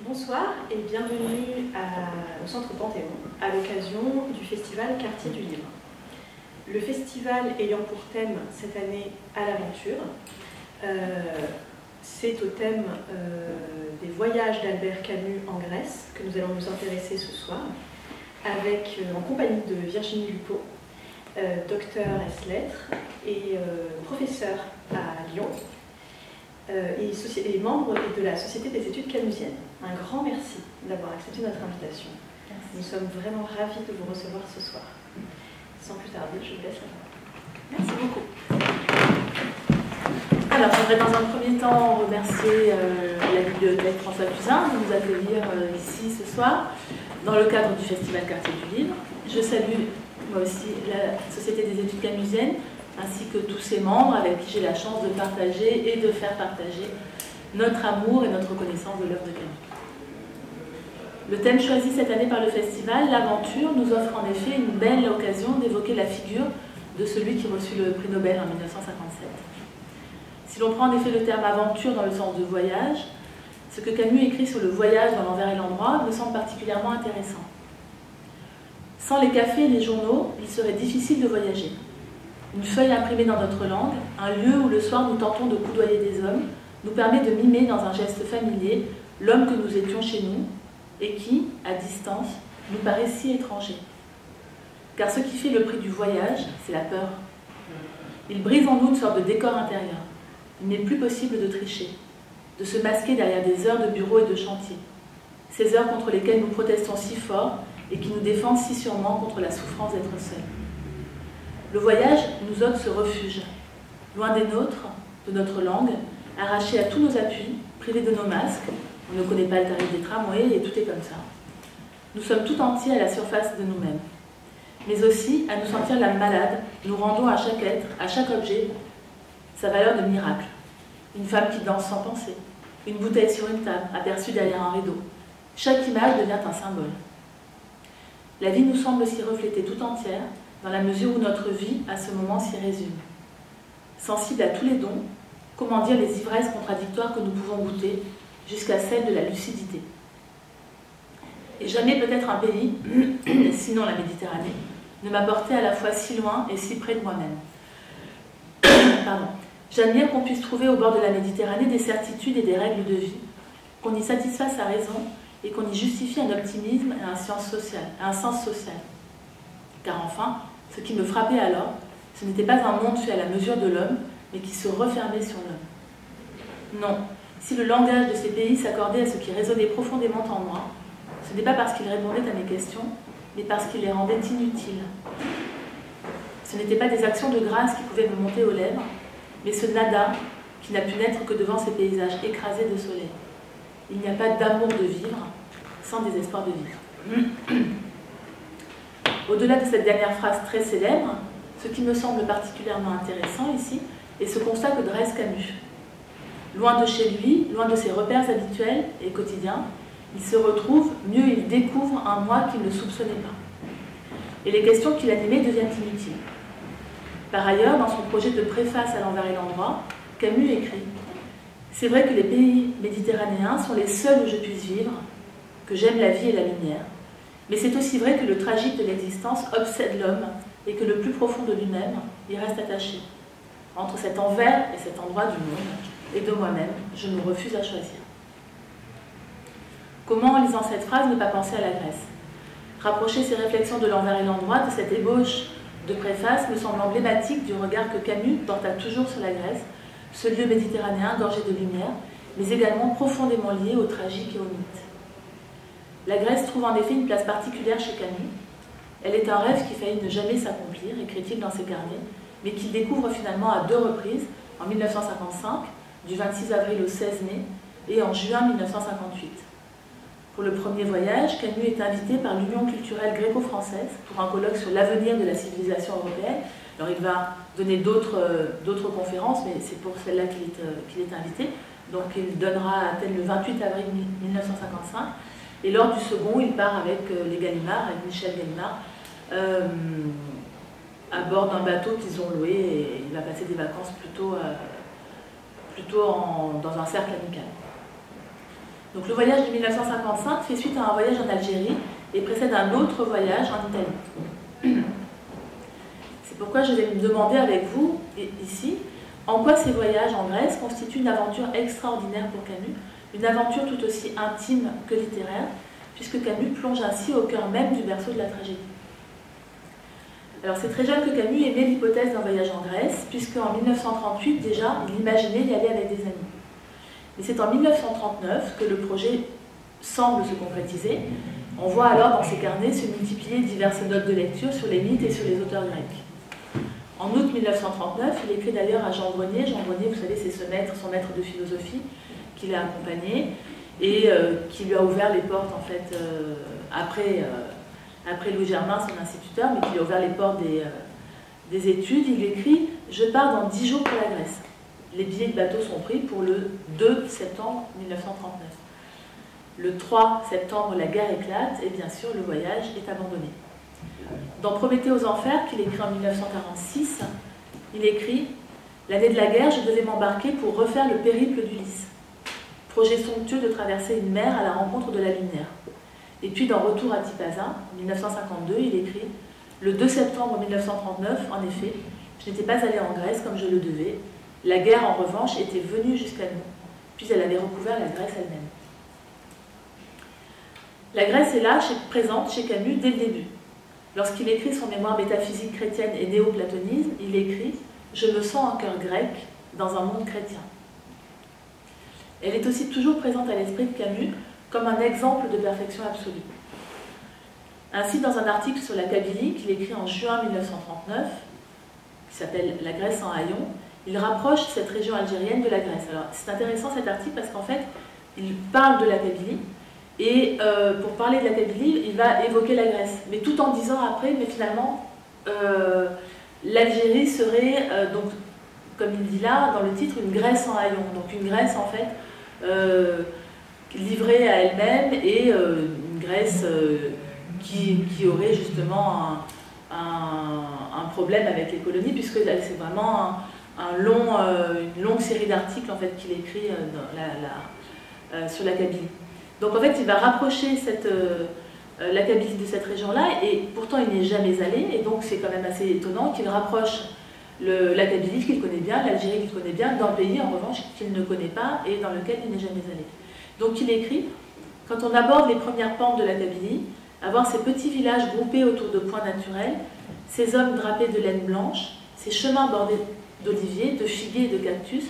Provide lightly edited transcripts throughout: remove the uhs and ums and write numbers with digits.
Bonsoir et bienvenue au Centre Panthéon à l'occasion du festival Quartier du Livre. Le festival ayant pour thème cette année à l'aventure, c'est au thème des voyages d'Albert Camus en Grèce que nous allons nous intéresser ce soir, en compagnie de Virginie Lupeau, docteur ès lettres et professeur à Lyon, et membre de la Société des études camusiennes. Un grand merci d'avoir accepté notre invitation. Merci. Nous sommes vraiment ravis de vous recevoir ce soir. Sans plus tarder, je vous laisse la parole. Merci beaucoup. Alors, j'aimerais dans un premier temps remercier la bibliothèque François Fusain de nous accueillir ici ce soir dans le cadre du Festival Quartier du Livre. Je salue moi aussi la Société des études camusiennes ainsi que tous ses membres avec qui j'ai la chance de partager et de faire partager notre amour et notre reconnaissance de l'œuvre de Camus. Le thème choisi cette année par le festival, l'aventure, nous offre en effet une belle occasion d'évoquer la figure de celui qui reçut le prix Nobel en 1957. Si l'on prend en effet le terme aventure dans le sens de voyage, ce que Camus écrit sur le voyage dans l'envers et l'endroit me semble particulièrement intéressant. Sans les cafés et les journaux, il serait difficile de voyager. Une feuille imprimée dans notre langue, un lieu où le soir nous tentons de coudoyer des hommes, nous permet de mimer dans un geste familier l'homme que nous étions chez nous et qui, à distance, nous paraît si étranger. Car ce qui fait le prix du voyage, c'est la peur. Il brise en nous une sorte de décor intérieur. Il n'est plus possible de tricher, de se masquer derrière des heures de bureau et de chantier. Ces heures contre lesquelles nous protestons si fort et qui nous défendent si sûrement contre la souffrance d'être seuls. Le voyage nous ôte ce refuge, loin des nôtres, de notre langue, arraché à tous nos appuis, privé de nos masques, on ne connaît pas le tarif des tramways et tout est comme ça. Nous sommes tout entiers à la surface de nous-mêmes, mais aussi à nous sentir l'âme malade, nous rendons à chaque être, à chaque objet, sa valeur de miracle. Une femme qui danse sans penser, une bouteille sur une table, aperçue derrière un rideau. Chaque image devient un symbole. La vie nous semble s'y refléter tout entière, dans la mesure où notre vie, à ce moment, s'y résume. Sensible à tous les dons, comment dire les ivresses contradictoires que nous pouvons goûter, jusqu'à celle de la lucidité. Et jamais peut-être un pays, sinon la Méditerranée, ne m'a porté à la fois si loin et si près de moi-même. Pardon. J'admire qu'on puisse trouver au bord de la Méditerranée des certitudes et des règles de vie, qu'on y satisfasse sa raison et qu'on y justifie un optimisme et un sens social. Car enfin, ce qui me frappait alors, ce n'était pas un monde fait à la mesure de l'homme, mais qui se refermait sur l'homme. Non, si le langage de ces pays s'accordait à ce qui résonnait profondément en moi, ce n'est pas parce qu'il répondait à mes questions, mais parce qu'il les rendait inutiles. Ce n'étaient pas des actions de grâce qui pouvaient me monter aux lèvres, mais ce nada qui n'a pu naître que devant ces paysages écrasés de soleil. Il n'y a pas d'amour de vivre sans désespoir de vivre. Au-delà de cette dernière phrase très célèbre, ce qui me semble particulièrement intéressant ici est ce constat que dresse Camus. Loin de chez lui, loin de ses repères habituels et quotidiens, il se retrouve, mieux il découvre un moi qu'il ne soupçonnait pas. Et les questions qui l'animaient deviennent inutiles. Par ailleurs, dans son projet de préface à l'envers et l'endroit, Camus écrit « C'est vrai que les pays méditerranéens sont les seuls où je puisse vivre, que j'aime la vie et la lumière, mais c'est aussi vrai que le tragique de l'existence obsède l'homme et que le plus profond de lui-même y reste attaché. Entre cet envers et cet endroit du monde, et de moi-même, je me refuse à choisir. » Comment, en lisant cette phrase, ne pas penser à la Grèce? Rapprocher ces réflexions de l'envers et l'endroit, de cette ébauche de préface, me semble emblématique du regard que Camus porta toujours sur la Grèce, ce lieu méditerranéen gorgé de lumière, mais également profondément lié au tragique et au mythe. La Grèce trouve en effet une place particulière chez Camus. Elle est un rêve qui faillit ne jamais s'accomplir, écrit-il dans ses carnets, mais qu'il découvre finalement à 2 reprises, en 1955, du 26 avril au 16 mai, et en juin 1958. Pour le premier voyage, Camus est invité par l'Union culturelle gréco-française pour un colloque sur l'avenir de la civilisation européenne. Alors il va donner d'autres conférences, mais c'est pour celle-là qu'il est invité. Donc il donnera à Athènes le 28 avril 1955. Et lors du second, il part avec les Gallimard, avec Michel Gallimard, à bord d'un bateau qu'ils ont loué, et il va passer des vacances plutôt dans un cercle amical. Donc le voyage de 1955 fait suite à un voyage en Algérie et précède un autre voyage en Italie. C'est pourquoi je vais me demander avec vous, ici, en quoi ces voyages en Grèce constituent une aventure extraordinaire pour Camus, une aventure tout aussi intime que littéraire, puisque Camus plonge ainsi au cœur même du berceau de la tragédie. Alors c'est très jeune que Camus émet l'hypothèse d'un voyage en Grèce, puisqu'en 1938 déjà, il imaginait y aller avec des amis. Mais c'est en 1939 que le projet semble se concrétiser. On voit alors dans ses carnets se multiplier diverses notes de lecture sur les mythes et sur les auteurs grecs. En août 1939, il écrit d'ailleurs à Jean Grenier. Jean Grenier, vous savez, c'est son maître de philosophie qui l'a accompagné et qui lui a ouvert les portes, en fait, après Louis Germain, son instituteur, mais qui lui a ouvert les portes des études. Il écrit « Je pars dans 10 jours pour la Grèce ». Les billets de bateau sont pris pour le 2 septembre 1939. Le 3 septembre, la guerre éclate et bien sûr, le voyage est abandonné. Dans Prométhée aux enfers, qu'il écrit en 1946, il écrit « L'année de la guerre, je devais m'embarquer pour refaire le périple d'Ulysse. Projet somptueux de traverser une mer à la rencontre de la lumière. » Et puis dans Retour à Tipaza, en 1952, il écrit « Le 2 septembre 1939, en effet, je n'étais pas allé en Grèce comme je le devais. La guerre, en revanche, était venue jusqu'à nous, puis elle avait recouvert la Grèce elle-même. » La Grèce est là, présente chez Camus dès le début. Lorsqu'il écrit son mémoire métaphysique chrétienne et néoplatonisme, il écrit « Je me sens un cœur grec dans un monde chrétien ». Elle est aussi toujours présente à l'esprit de Camus comme un exemple de perfection absolue. Ainsi, dans un article sur la Kabylie qu'il écrit en juin 1939, qui s'appelle « La Grèce en haillons », il rapproche cette région algérienne de la Grèce. Alors, c'est intéressant cet article parce qu'en fait, il parle de la Kabylie, et pour parler de la Kabylie, il va évoquer la Grèce, mais tout en disant après, mais finalement, l'Algérie serait, donc, comme il dit là, dans le titre, une Grèce en haillons. Donc une Grèce, en fait, livrée à elle-même, et une Grèce qui aurait justement un problème avec les colonies, puisque c'est vraiment une longue série d'articles en fait, qu'il écrit sur la Kabylie. Donc en fait, il va rapprocher la Kabylie de cette région-là, et pourtant il n'y est jamais allé, et donc c'est quand même assez étonnant qu'il rapproche la Kabylie qu'il connaît bien, l'Algérie qu'il connaît bien, d'un pays en revanche qu'il ne connaît pas et dans lequel il n'est jamais allé. Donc il écrit, quand on aborde les premières pentes de la Kabylie, à voir ces petits villages groupés autour de points naturels, ces hommes drapés de laine blanche, ces chemins bordés d'oliviers, de figuiers et de cactus,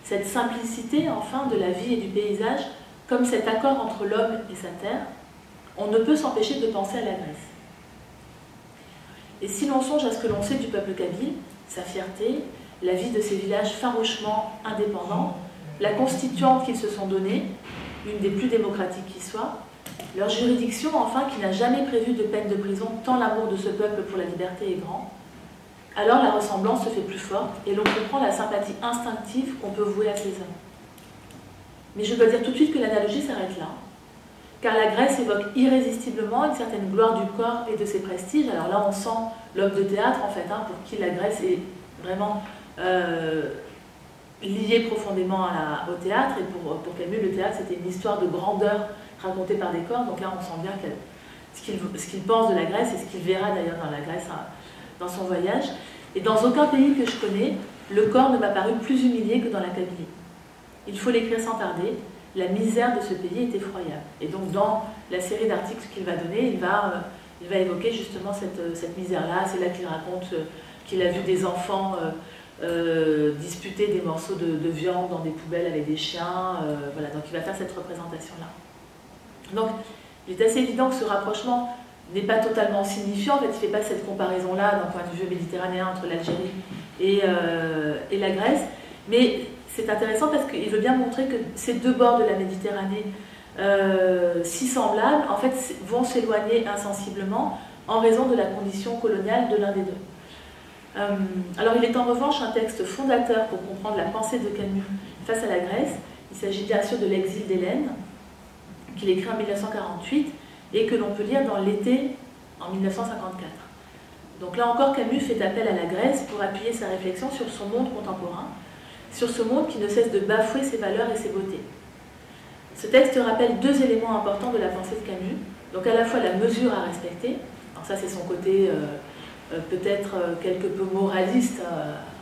cette simplicité enfin de la vie et du paysage, comme cet accord entre l'homme et sa terre, on ne peut s'empêcher de penser à la Grèce. Et si l'on songe à ce que l'on sait du peuple kabyle, sa fierté, la vie de ces villages farouchement indépendants, la constituante qu'ils se sont donnée, une des plus démocratiques qui soit, leur juridiction, enfin, qui n'a jamais prévu de peine de prison tant l'amour de ce peuple pour la liberté est grand, alors la ressemblance se fait plus forte et l'on comprend la sympathie instinctive qu'on peut vouer à ces hommes. Mais je dois dire tout de suite que l'analogie s'arrête là, car la Grèce évoque irrésistiblement une certaine gloire du corps et de ses prestiges. Alors là, on sent l'homme de théâtre, en fait, pour qui la Grèce est vraiment liée profondément au théâtre, et pour Camus, le théâtre, c'était une histoire de grandeur racontée par des corps, donc là, on sent bien ce qu'il pense de la Grèce, et ce qu'il verra d'ailleurs dans la Grèce, dans son voyage. Et dans aucun pays que je connais, le corps ne m'a paru plus humilié que dans la Kabylie. Il faut l'écrire sans tarder. La misère de ce pays est effroyable. Et donc dans la série d'articles qu'il va donner, il va évoquer justement cette misère-là. C'est là qu'il raconte qu'il a vu des enfants disputer des morceaux de viande dans des poubelles avec des chiens. Voilà, donc il va faire cette représentation-là. Donc il est assez évident que ce rapprochement n'est pas totalement signifiant. En fait, il ne fait pas cette comparaison-là d'un point de vue méditerranéen entre l'Algérie et la Grèce. Mais c'est intéressant parce qu'il veut bien montrer que ces deux bords de la Méditerranée si semblables, en fait, vont s'éloigner insensiblement en raison de la condition coloniale de l'un des deux. Alors il est en revanche un texte fondateur pour comprendre la pensée de Camus face à la Grèce. Il s'agit bien sûr de l'exil d'Hélène, qu'il écrit en 1948 et que l'on peut lire dans l'été en 1954. Donc là encore, Camus fait appel à la Grèce pour appuyer sa réflexion sur son monde contemporain, sur ce monde qui ne cesse de bafouer ses valeurs et ses beautés. Ce texte rappelle deux éléments importants de la pensée de Camus, donc à la fois la mesure à respecter, alors ça c'est son côté peut-être quelque peu moraliste,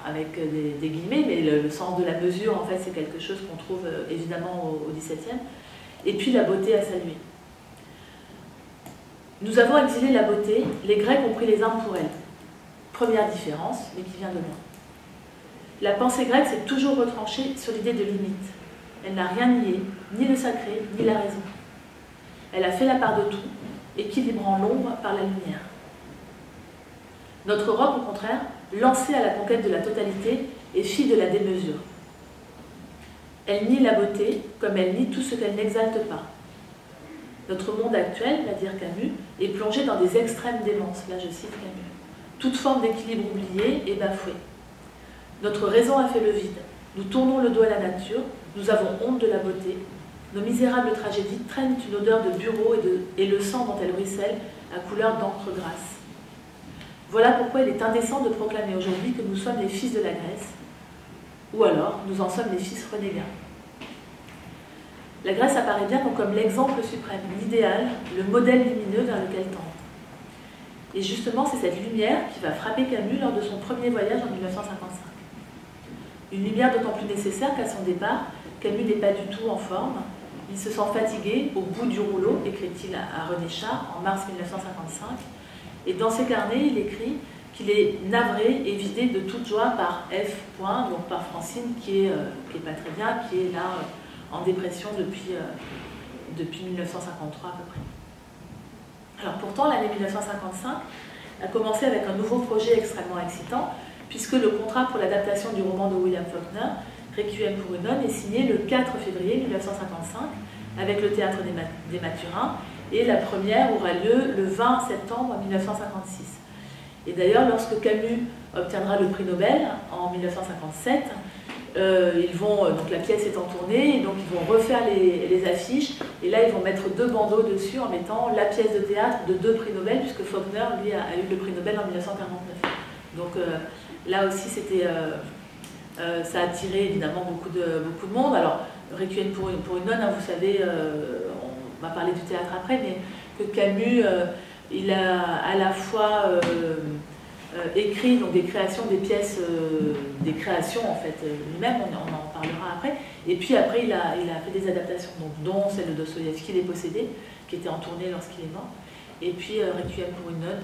avec des guillemets, mais le sens de la mesure, en fait, c'est quelque chose qu'on trouve évidemment au XVIIe, et puis la beauté à saluer. Nous avons exilé la beauté, les Grecs ont pris les armes pour elle. Première différence, mais qui vient de loin. La pensée grecque s'est toujours retranchée sur l'idée de limite. Elle n'a rien nié, ni le sacré, ni la raison. Elle a fait la part de tout, équilibrant l'ombre par la lumière. Notre Europe, au contraire, lancée à la conquête de la totalité, est fille de la démesure. Elle nie la beauté, comme elle nie tout ce qu'elle n'exalte pas. Notre monde actuel, va dire Camus, est plongé dans des extrêmes démences, là je cite Camus. Toute forme d'équilibre oubliée est bafouée. Notre raison a fait le vide. Nous tournons le dos à la nature, nous avons honte de la beauté. Nos misérables tragédies traînent une odeur de bureau et le sang dont elles ruissellent à couleur d'encre grasse. Voilà pourquoi il est indécent de proclamer aujourd'hui que nous sommes les fils de la Grèce, ou alors nous en sommes les fils renégats. La Grèce apparaît bien comme l'exemple suprême, l'idéal, le modèle lumineux vers lequel tendre. Et justement, c'est cette lumière qui va frapper Camus lors de son premier voyage en 1955. Une lumière d'autant plus nécessaire qu'à son départ, Camus n'est pas du tout en forme. Il se sent fatigué au bout du rouleau, écrit-il à René Char en mars 1955. Et dans ses carnets, il écrit qu'il est navré et vidé de toute joie par F. donc par Francine, qui est pas très bien, qui est là en dépression depuis 1953 à peu près. Alors pourtant, l'année 1955 a commencé avec un nouveau projet extrêmement excitant, puisque le contrat pour l'adaptation du roman de William Faulkner, Requiem pour une nonne, est signé le 4 février 1955 avec le Théâtre des Mathurins, et la première aura lieu le 20 septembre 1956. Et d'ailleurs, lorsque Camus obtiendra le prix Nobel en 1957, donc la pièce est en tournée, et donc ils vont refaire les affiches, et là ils vont mettre deux bandeaux dessus en mettant la pièce de théâtre de deux prix Nobel, puisque Faulkner, lui, a eu le prix Nobel en 1949. Donc là aussi, ça a attiré évidemment beaucoup de monde. Alors, Requiem pour une nonne, hein, vous savez, on va parler du théâtre après, mais que Camus, il a à la fois écrit donc, des créations, des pièces, des créations en fait lui-même, on en parlera après, et puis après il a fait des adaptations, donc, dont celle de Dostoïevski, Les Possédés, qui était en tournée lorsqu'il est mort, et puis Requiem pour une nonne,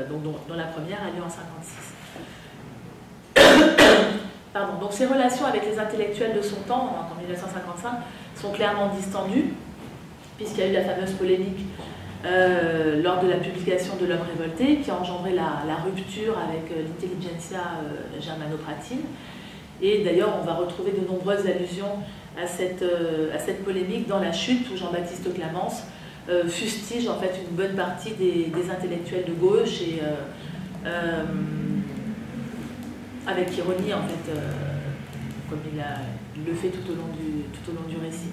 dont la première a lieu en 1956. Pardon. Donc ses relations avec les intellectuels de son temps, en 1955, sont clairement distendues, puisqu'il y a eu la fameuse polémique lors de la publication de L'Homme révolté, qui a engendré la rupture avec l'intelligentsia germano-pratine. Et d'ailleurs, on va retrouver de nombreuses allusions à cette polémique dans La Chute, où Jean-Baptiste Clamence fustige en fait une bonne partie des intellectuels de gauche, et avec ironie en fait, comme il le fait tout au long du récit.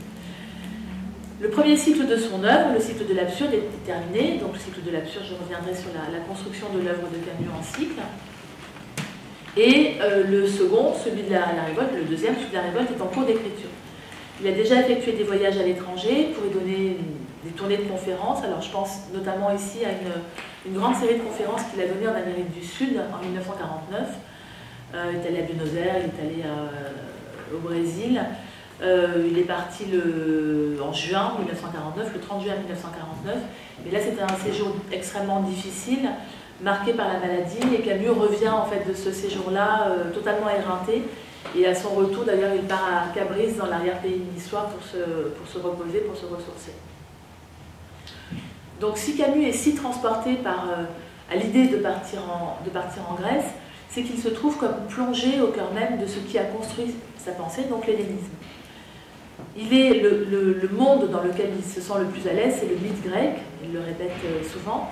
Le premier cycle de son œuvre, le cycle de l'absurde, est terminé. Donc le cycle de l'absurde, je reviendrai sur la construction de l'œuvre de Camus en cycle. Et le second, celui de la révolte, le deuxième, celui de la révolte, est en cours d'écriture. Il a déjà effectué des voyages à l'étranger pour y donner des tournées de conférences. Alors je pense notamment ici à une grande série de conférences qu'il a données en Amérique du Sud en 1949. Il est allé à Buenos Aires, il est allé au Brésil. Il est parti en juin 1949, le 30 juin 1949. Mais là, c'était un séjour extrêmement difficile, marqué par la maladie. Et Camus revient en fait de ce séjour-là totalement éreinté. Et à son retour, d'ailleurs, il part à Cabris, dans l'arrière-pays niçois, pour se reposer, pour se ressourcer. Donc, si Camus est si transporté à l'idée de partir en Grèce, c'est qu'il se trouve comme plongé au cœur même de ce qui a construit sa pensée, donc l'hellénisme. Il est le monde dans lequel il se sent le plus à l'aise, c'est le mythe grec, il le répète souvent,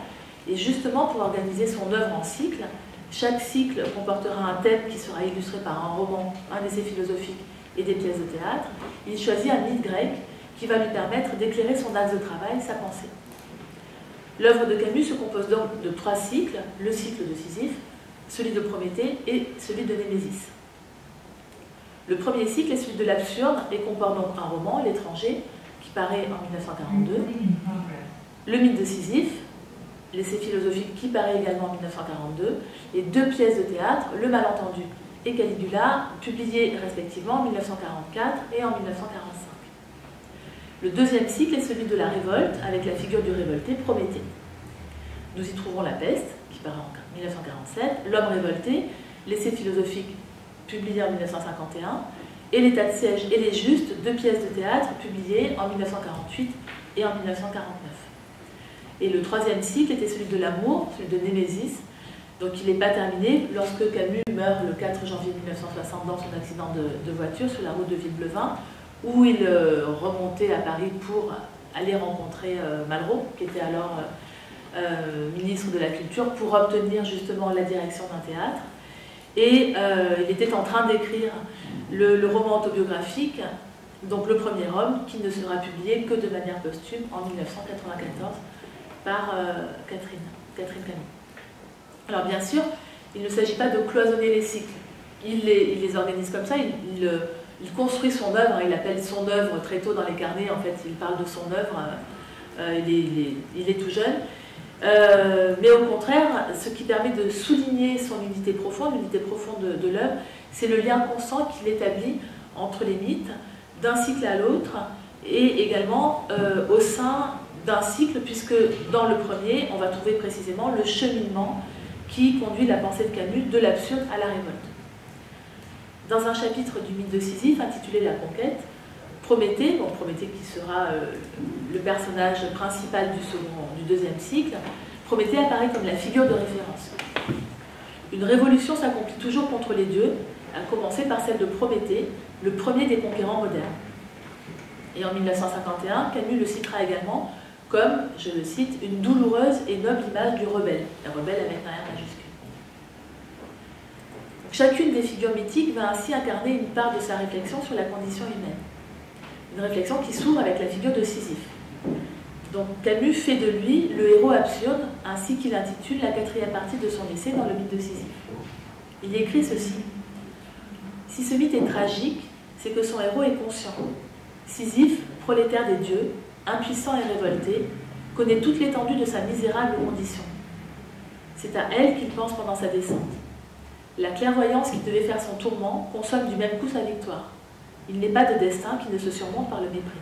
et justement pour organiser son œuvre en cycle, chaque cycle comportera un thème qui sera illustré par un roman, un essai philosophique et des pièces de théâtre. Il choisit un mythe grec qui va lui permettre d'éclairer son axe de travail, sa pensée. L'œuvre de Camus se compose donc de 3 cycles, le cycle de Sisyphe, celui de Prométhée et celui de Némésis. Le premier cycle est celui de l'absurde et comporte donc un roman, L'étranger, qui paraît en 1942, le mythe de Sisyphe, l'essai philosophique qui paraît également en 1942, et deux pièces de théâtre, Le Malentendu et Caligula, publiées respectivement en 1944 et en 1945. Le deuxième cycle est celui de la révolte, avec la figure du révolté, Prométhée. Nous y trouvons La Peste, qui paraît en 1947, L'Homme révolté, l'essai philosophique publié en 1951, et L'état de siège et les justes, deux pièces de théâtre publiées en 1948 et en 1949. Et le troisième cycle était celui de l'amour, celui de Némésis. Donc il n'est pas terminé lorsque Camus meurt le 4 janvier 1960 dans son accident de voiture sur la route de Villeblevin, où il remontait à Paris pour aller rencontrer Malraux, qui était alors ministre de la Culture, pour obtenir justement la direction d'un théâtre. Et il était en train d'écrire le roman autobiographique, donc Le Premier Homme, qui ne sera publié que de manière posthume en 1994 par Catherine Camus. Alors bien sûr, il ne s'agit pas de cloisonner les cycles. Il les organise comme ça, il construit son œuvre, il appelle son œuvre très tôt dans les carnets, en fait il parle de son œuvre, il est tout jeune. Mais au contraire, ce qui permet de souligner son unité profonde de l'œuvre, c'est le lien constant qu'il établit entre les mythes, d'un cycle à l'autre, et également au sein d'un cycle, puisque dans le premier, on va trouver précisément le cheminement qui conduit la pensée de Camus de l'absurde à la révolte. Dans un chapitre du mythe de Sisyphe intitulé La Conquête, Prométhée qui sera le personnage principal du deuxième cycle, Prométhée apparaît comme la figure de référence. Une révolution s'accomplit toujours contre les dieux, à commencer par celle de Prométhée, le premier des conquérants modernes. Et en 1951, Camus le citera également comme, je le cite, une douloureuse et noble image du rebelle, la rebelle avec un R majuscule. Donc, chacune des figures mythiques va ainsi incarner une part de sa réflexion sur la condition humaine. Une réflexion qui s'ouvre avec la figure de Sisyphe. Donc Camus fait de lui le héros absurde, ainsi qu'il intitule la quatrième partie de son essai dans le mythe de Sisyphe. Il écrit ceci: si ce mythe est tragique, c'est que son héros est conscient. Sisyphe, prolétaire des dieux, impuissant et révolté, connaît toute l'étendue de sa misérable condition. C'est à elle qu'il pense pendant sa descente. La clairvoyance qui devait faire son tourment consomme du même coup sa victoire. Il n'est pas de destin qui ne se surmonte par le mépris.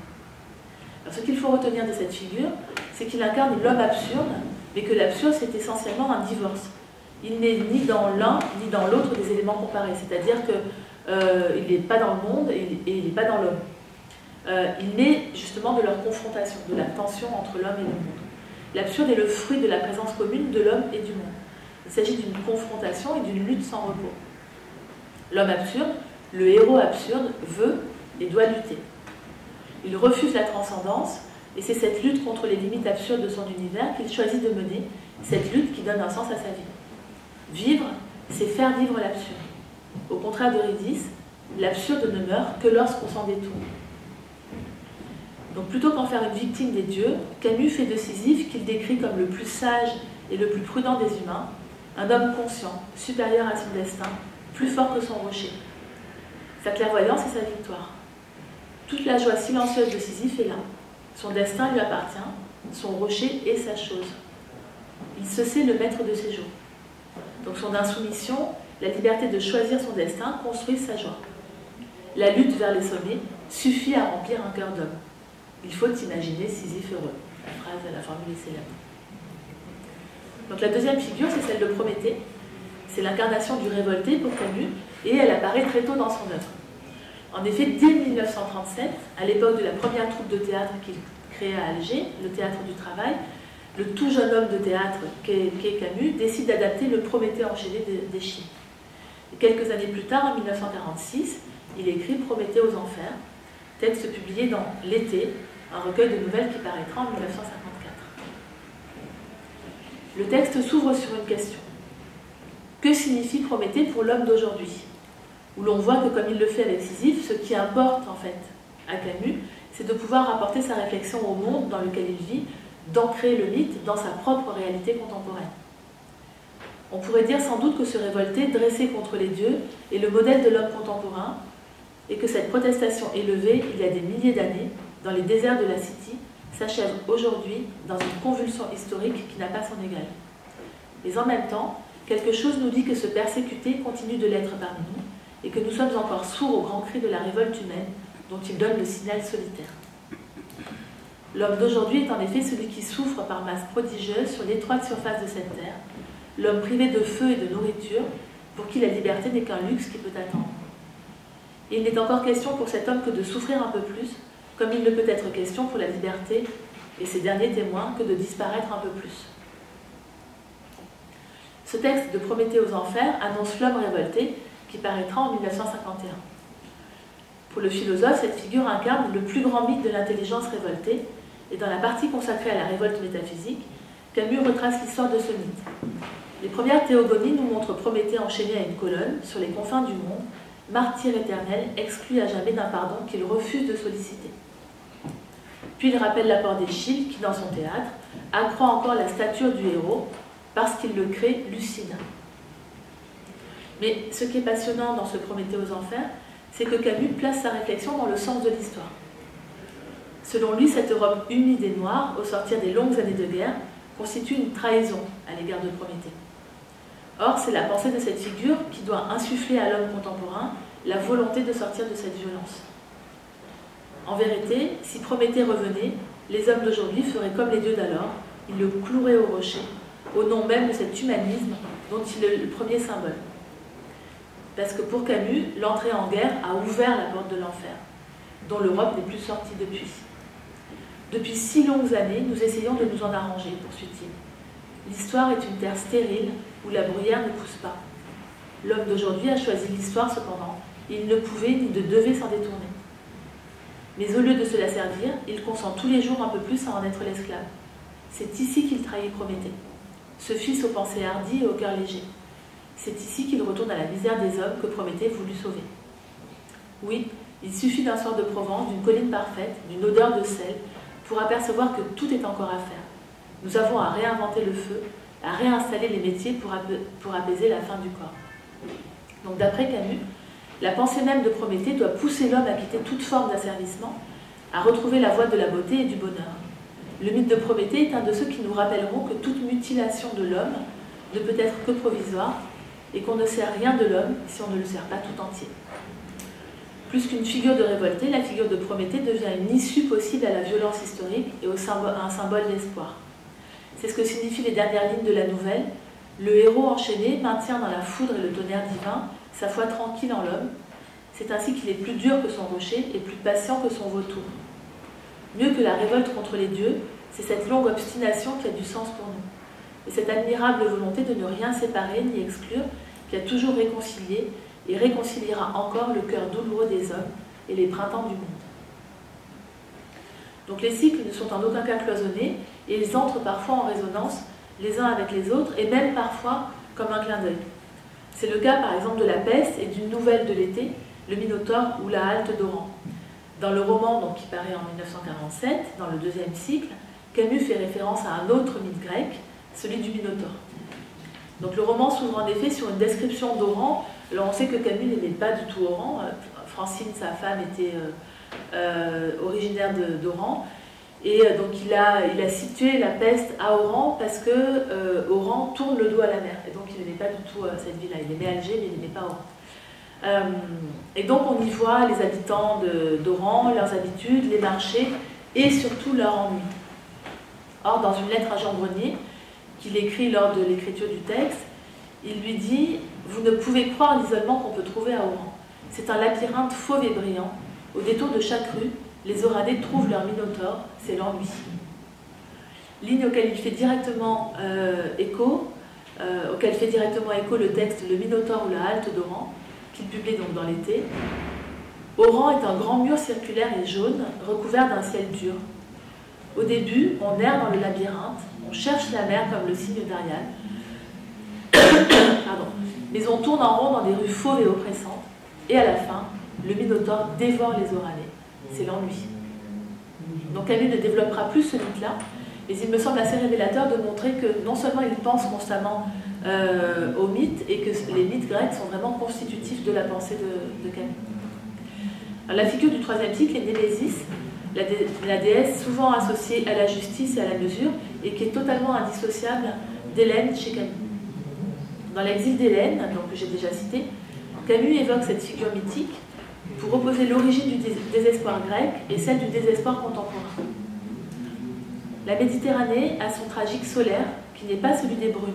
Alors, ce qu'il faut retenir de cette figure, c'est qu'il incarne l'homme absurde, mais que l'absurde, c'est essentiellement un divorce. Il n'est ni dans l'un ni dans l'autre des éléments comparés, c'est-à-dire qu'il n'est pas dans le monde et il n'est pas dans l'homme. Il naît justement de leur confrontation, de la tension entre l'homme et le monde. L'absurde est le fruit de la présence commune de l'homme et du monde. Il s'agit d'une confrontation et d'une lutte sans repos. L'homme absurde, le héros absurde, veut et doit lutter. Il refuse la transcendance, et c'est cette lutte contre les limites absurdes de son univers qu'il choisit de mener, cette lutte qui donne un sens à sa vie. Vivre, c'est faire vivre l'absurde. Au contraire d'Eurydice, l'absurde ne meurt que lorsqu'on s'en détourne. Donc plutôt qu'en faire une victime des dieux, Camus fait de Sisyphe, qu'il décrit comme le plus sage et le plus prudent des humains, un homme conscient, supérieur à son destin, plus fort que son rocher. Sa clairvoyance est sa victoire. Toute la joie silencieuse de Sisyphe est là. Son destin lui appartient, son rocher est sa chose. Il se sait le maître de ses jours. Donc son insoumission, la liberté de choisir son destin, construit sa joie. La lutte vers les sommets suffit à remplir un cœur d'homme. Il faut imaginer Sisyphe heureux. La formule est célèbre. Donc la deuxième figure, c'est celle de Prométhée. C'est l'incarnation du révolté pour Camus, et elle apparaît très tôt dans son œuvre. En effet, dès 1937, à l'époque de la première troupe de théâtre qu'il crée à Alger, le Théâtre du Travail, le tout jeune homme de théâtre qu'est Camus décide d'adapter le Prométhée enchaîné d'Eschyle. Quelques années plus tard, en 1946, il écrit Prométhée aux enfers, texte publié dans L'été, un recueil de nouvelles qui paraîtra en 1954. Le texte s'ouvre sur une question. Que signifie Prométhée pour l'homme d'aujourd'hui? Où l'on voit que, comme il le fait avec Sisyphe, ce qui importe en fait à Camus, c'est de pouvoir apporter sa réflexion au monde dans lequel il vit, d'ancrer le mythe dans sa propre réalité contemporaine. On pourrait dire sans doute que ce révolté, dressé contre les dieux, est le modèle de l'homme contemporain, et que cette protestation élevée, il y a des milliers d'années, dans les déserts de la City, s'achève aujourd'hui dans une convulsion historique qui n'a pas son égal. Mais en même temps, quelque chose nous dit que ce persécuté continue de l'être parmi nous, et que nous sommes encore sourds au grand cri de la révolte humaine dont il donne le signal solitaire. L'homme d'aujourd'hui est en effet celui qui souffre par masse prodigieuse sur l'étroite surface de cette terre, l'homme privé de feu et de nourriture, pour qui la liberté n'est qu'un luxe qui peut attendre. Et il n'est encore question pour cet homme que de souffrir un peu plus, comme il ne peut être question pour la liberté et ses derniers témoins que de disparaître un peu plus. Ce texte de Prométhée aux enfers annonce l'homme révolté qui paraîtra en 1951. Pour le philosophe, cette figure incarne le plus grand mythe de l'intelligence révoltée, et dans la partie consacrée à la révolte métaphysique, Camus retrace l'histoire de ce mythe. Les premières théogonies nous montrent Prométhée enchaîné à une colonne, sur les confins du monde, martyr éternel, exclu à jamais d'un pardon qu'il refuse de solliciter. Puis il rappelle l'apport d'Échille, qui, dans son théâtre, accroît encore la stature du héros, parce qu'il le crée lucide. Mais ce qui est passionnant dans ce Prométhée aux enfers, c'est que Camus place sa réflexion dans le sens de l'histoire. Selon lui, cette Europe humide et noire, au sortir des longues années de guerre, constitue une trahison à l'égard de Prométhée. Or, c'est la pensée de cette figure qui doit insuffler à l'homme contemporain la volonté de sortir de cette violence. En vérité, si Prométhée revenait, les hommes d'aujourd'hui feraient comme les dieux d'alors, ils le cloueraient au rocher, au nom même de cet humanisme dont il est le premier symbole. Parce que pour Camus, l'entrée en guerre a ouvert la porte de l'enfer, dont l'Europe n'est plus sortie depuis. Depuis si longues années, nous essayons de nous en arranger, poursuit-il. L'histoire est une terre stérile où la bruyère ne pousse pas. L'homme d'aujourd'hui a choisi l'histoire cependant, et il ne pouvait ni ne devait s'en détourner. Mais au lieu de se la servir, il consent tous les jours un peu plus à en être l'esclave. C'est ici qu'il trahit Prométhée, ce fils aux pensées hardies et au cœur léger. C'est ici qu'il retourne à la misère des hommes que Prométhée voulut sauver. Oui, il suffit d'un soir de Provence, d'une colline parfaite, d'une odeur de sel, pour apercevoir que tout est encore à faire. Nous avons à réinventer le feu, à réinstaller les métiers pour apaiser la faim du corps. Donc d'après Camus, la pensée même de Prométhée doit pousser l'homme à quitter toute forme d'asservissement, à retrouver la voie de la beauté et du bonheur. Le mythe de Prométhée est un de ceux qui nous rappelleront que toute mutilation de l'homme ne peut être que provisoire et qu'on ne sert rien de l'homme si on ne le sert pas tout entier. Plus qu'une figure de révolté, la figure de Prométhée devient une issue possible à la violence historique et un symbole d'espoir. C'est ce que signifient les dernières lignes de la nouvelle. Le héros enchaîné maintient dans la foudre et le tonnerre divin sa foi tranquille en l'homme. C'est ainsi qu'il est plus dur que son rocher et plus patient que son vautour. Mieux que la révolte contre les dieux, c'est cette longue obstination qui a du sens pour nous. Et cette admirable volonté de ne rien séparer ni exclure qui a toujours réconcilié et réconciliera encore le cœur douloureux des hommes et les printemps du monde. Donc les cycles ne sont en aucun cas cloisonnés et ils entrent parfois en résonance les uns avec les autres et même parfois comme un clin d'œil. C'est le cas par exemple de la peste et d'une nouvelle de l'été, le Minotaure ou la halte d'Oran. Dans le roman donc, qui paraît en 1947, dans le deuxième cycle, Camus fait référence à un autre mythe grec, celui du Minotaure. Donc le roman s'ouvre en effet sur une description d'Oran. Alors on sait que Camus n'aimait pas du tout Oran. Francine, sa femme, était originaire d'Oran. Et donc il a situé la peste à Oran parce que Oran tourne le dos à la mer. Et donc il n'aimait pas du tout cette ville-là. Il aimait Alger, mais il n'aimait pas Oran. Et donc on y voit les habitants d'Oran, leurs habitudes, les marchés et surtout leur ennui. Or, dans une lettre à Jean Grenier, qu'il écrit lors de l'écriture du texte, il lui dit « Vous ne pouvez croire l'isolement qu'on peut trouver à Oran. C'est un labyrinthe fauve et brillant. Au détour de chaque rue, les Oranais trouvent leur minotaure, c'est l'ennui. » Ligne auquel fait directement écho le texte « Le Minotaure ou la halte d'Oran » qu'il publie donc dans l'été. Oran est un grand mur circulaire et jaune, recouvert d'un ciel dur. Au début, on erre dans le labyrinthe, on cherche la mer comme le signe d'Ariane, mais on tourne en rond dans des rues fauves et oppressantes, et à la fin, le Minotaure dévore les Oranais. C'est l'ennui. Donc Camus ne développera plus ce mythe-là, mais il me semble assez révélateur de montrer que non seulement il pense constamment aux mythes, et que les mythes grecs sont vraiment constitutifs de la pensée de Camus. Alors, la figure du troisième cycle est Némésis, la déesse souvent associée à la justice et à la mesure, et qui est totalement indissociable d'Hélène chez Camus. Dans l'exil d'Hélène, donc que j'ai déjà cité, Camus évoque cette figure mythique pour opposer l'origine du désespoir grec et celle du désespoir contemporain. La Méditerranée a son tragique solaire, qui n'est pas celui des brumes.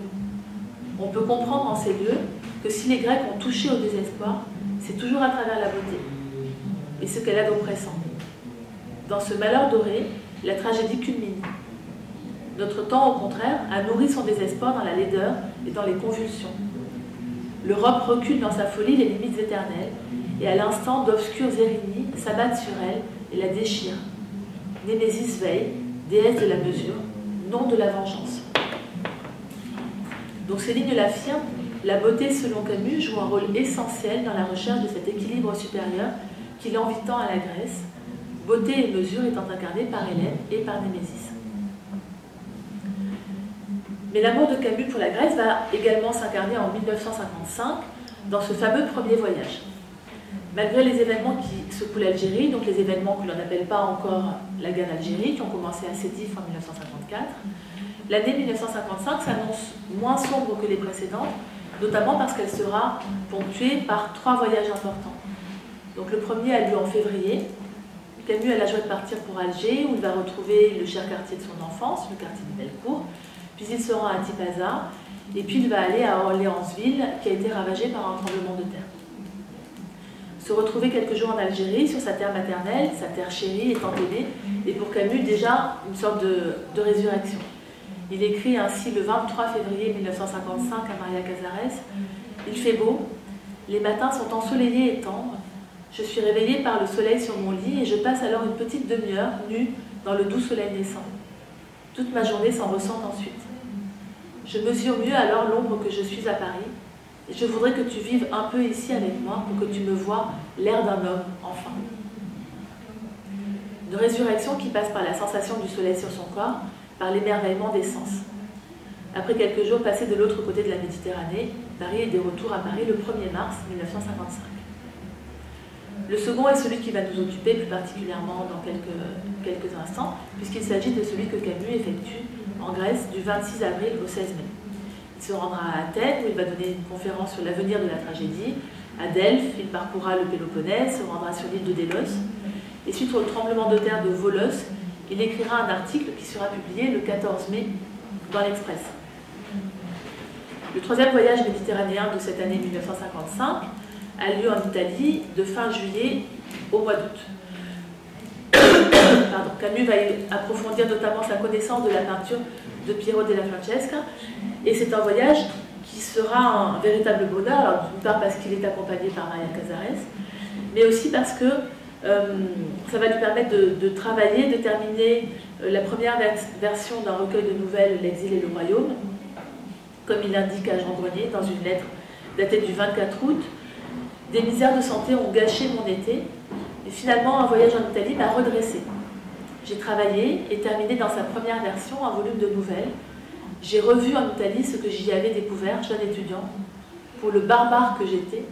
On peut comprendre en ces lieux que si les Grecs ont touché au désespoir, c'est toujours à travers la beauté, et ce qu'elle a d'oppressant. Dans ce malheur doré, la tragédie culmine. Notre temps, au contraire, a nourri son désespoir dans la laideur et dans les convulsions. L'Europe recule dans sa folie les limites éternelles, et à l'instant d'obscures Érénies s'abattent sur elle et la déchirent. Némésis veille, déesse de la mesure, nom de la vengeance. Donc ces lignes l'affirment, la beauté selon Camus joue un rôle essentiel dans la recherche de cet équilibre supérieur qu'il envie tant à la Grèce, beauté et mesure étant incarnées par Hélène et par Némésis. Mais l'amour de Camus pour la Grèce va également s'incarner en 1955 dans ce fameux premier voyage. Malgré les événements qui secouent l'Algérie, donc les événements que l'on n'appelle pas encore la guerre d'Algérie, qui ont commencé à Sétif en 1954, l'année 1955 s'annonce moins sombre que les précédentes, notamment parce qu'elle sera ponctuée par 3 voyages importants. Donc le premier a lieu en février. Camus a la joie de partir pour Alger, où il va retrouver le cher quartier de son enfance, le quartier de Bellecour, puis il se rend à Tipaza, et puis il va aller à Orléansville, qui a été ravagée par un tremblement de terre. Se retrouver quelques jours en Algérie, sur sa terre maternelle, sa terre chérie, étant aimée, est pour Camus déjà une sorte de résurrection. Il écrit ainsi le 23 février 1955 à Maria Casares « Il fait beau, les matins sont ensoleillés et tendres, je suis réveillée par le soleil sur mon lit et je passe alors une petite demi-heure nue dans le doux soleil naissant. Toute ma journée s'en ressent ensuite. Je mesure mieux alors l'ombre que je suis à Paris. Et je voudrais que tu vives un peu ici avec moi pour que tu me vois l'air d'un homme, enfin. » Une résurrection qui passe par la sensation du soleil sur son corps, par l'émerveillement des sens. Après quelques jours passés de l'autre côté de la Méditerranée, Paris est de retour à Paris le 1er mars 1955. Le second est celui qui va nous occuper plus particulièrement dans quelques instants, puisqu'il s'agit de celui que Camus effectue en Grèce du 26 avril au 16 mai. Il se rendra à Athènes où il va donner une conférence sur l'avenir de la tragédie. À Delphes, il parcourra le Péloponnèse, se rendra sur l'île de Délos. Et suite au tremblement de terre de Volos, il écrira un article qui sera publié le 14 mai dans l'Express. Le troisième voyage méditerranéen de cette année 1955 a lieu en Italie de fin juillet au mois d'août. Camus va approfondir notamment sa connaissance de la peinture de Piero della Francesca, et c'est un voyage qui sera un véritable bonheur, alors d'une part parce qu'il est accompagné par Maria Casares, mais aussi parce que ça va lui permettre de travailler, de terminer la première version d'un recueil de nouvelles, L'exil et le royaume, comme il indique à Jean Grenier dans une lettre datée du 24 août. Des misères de santé ont gâché mon été, et finalement un voyage en Italie m'a redressé. J'ai travaillé et terminé dans sa première version un volume de nouvelles. J'ai revu en Italie ce que j'y avais découvert, jeune étudiant. Pour le barbare que j'étais,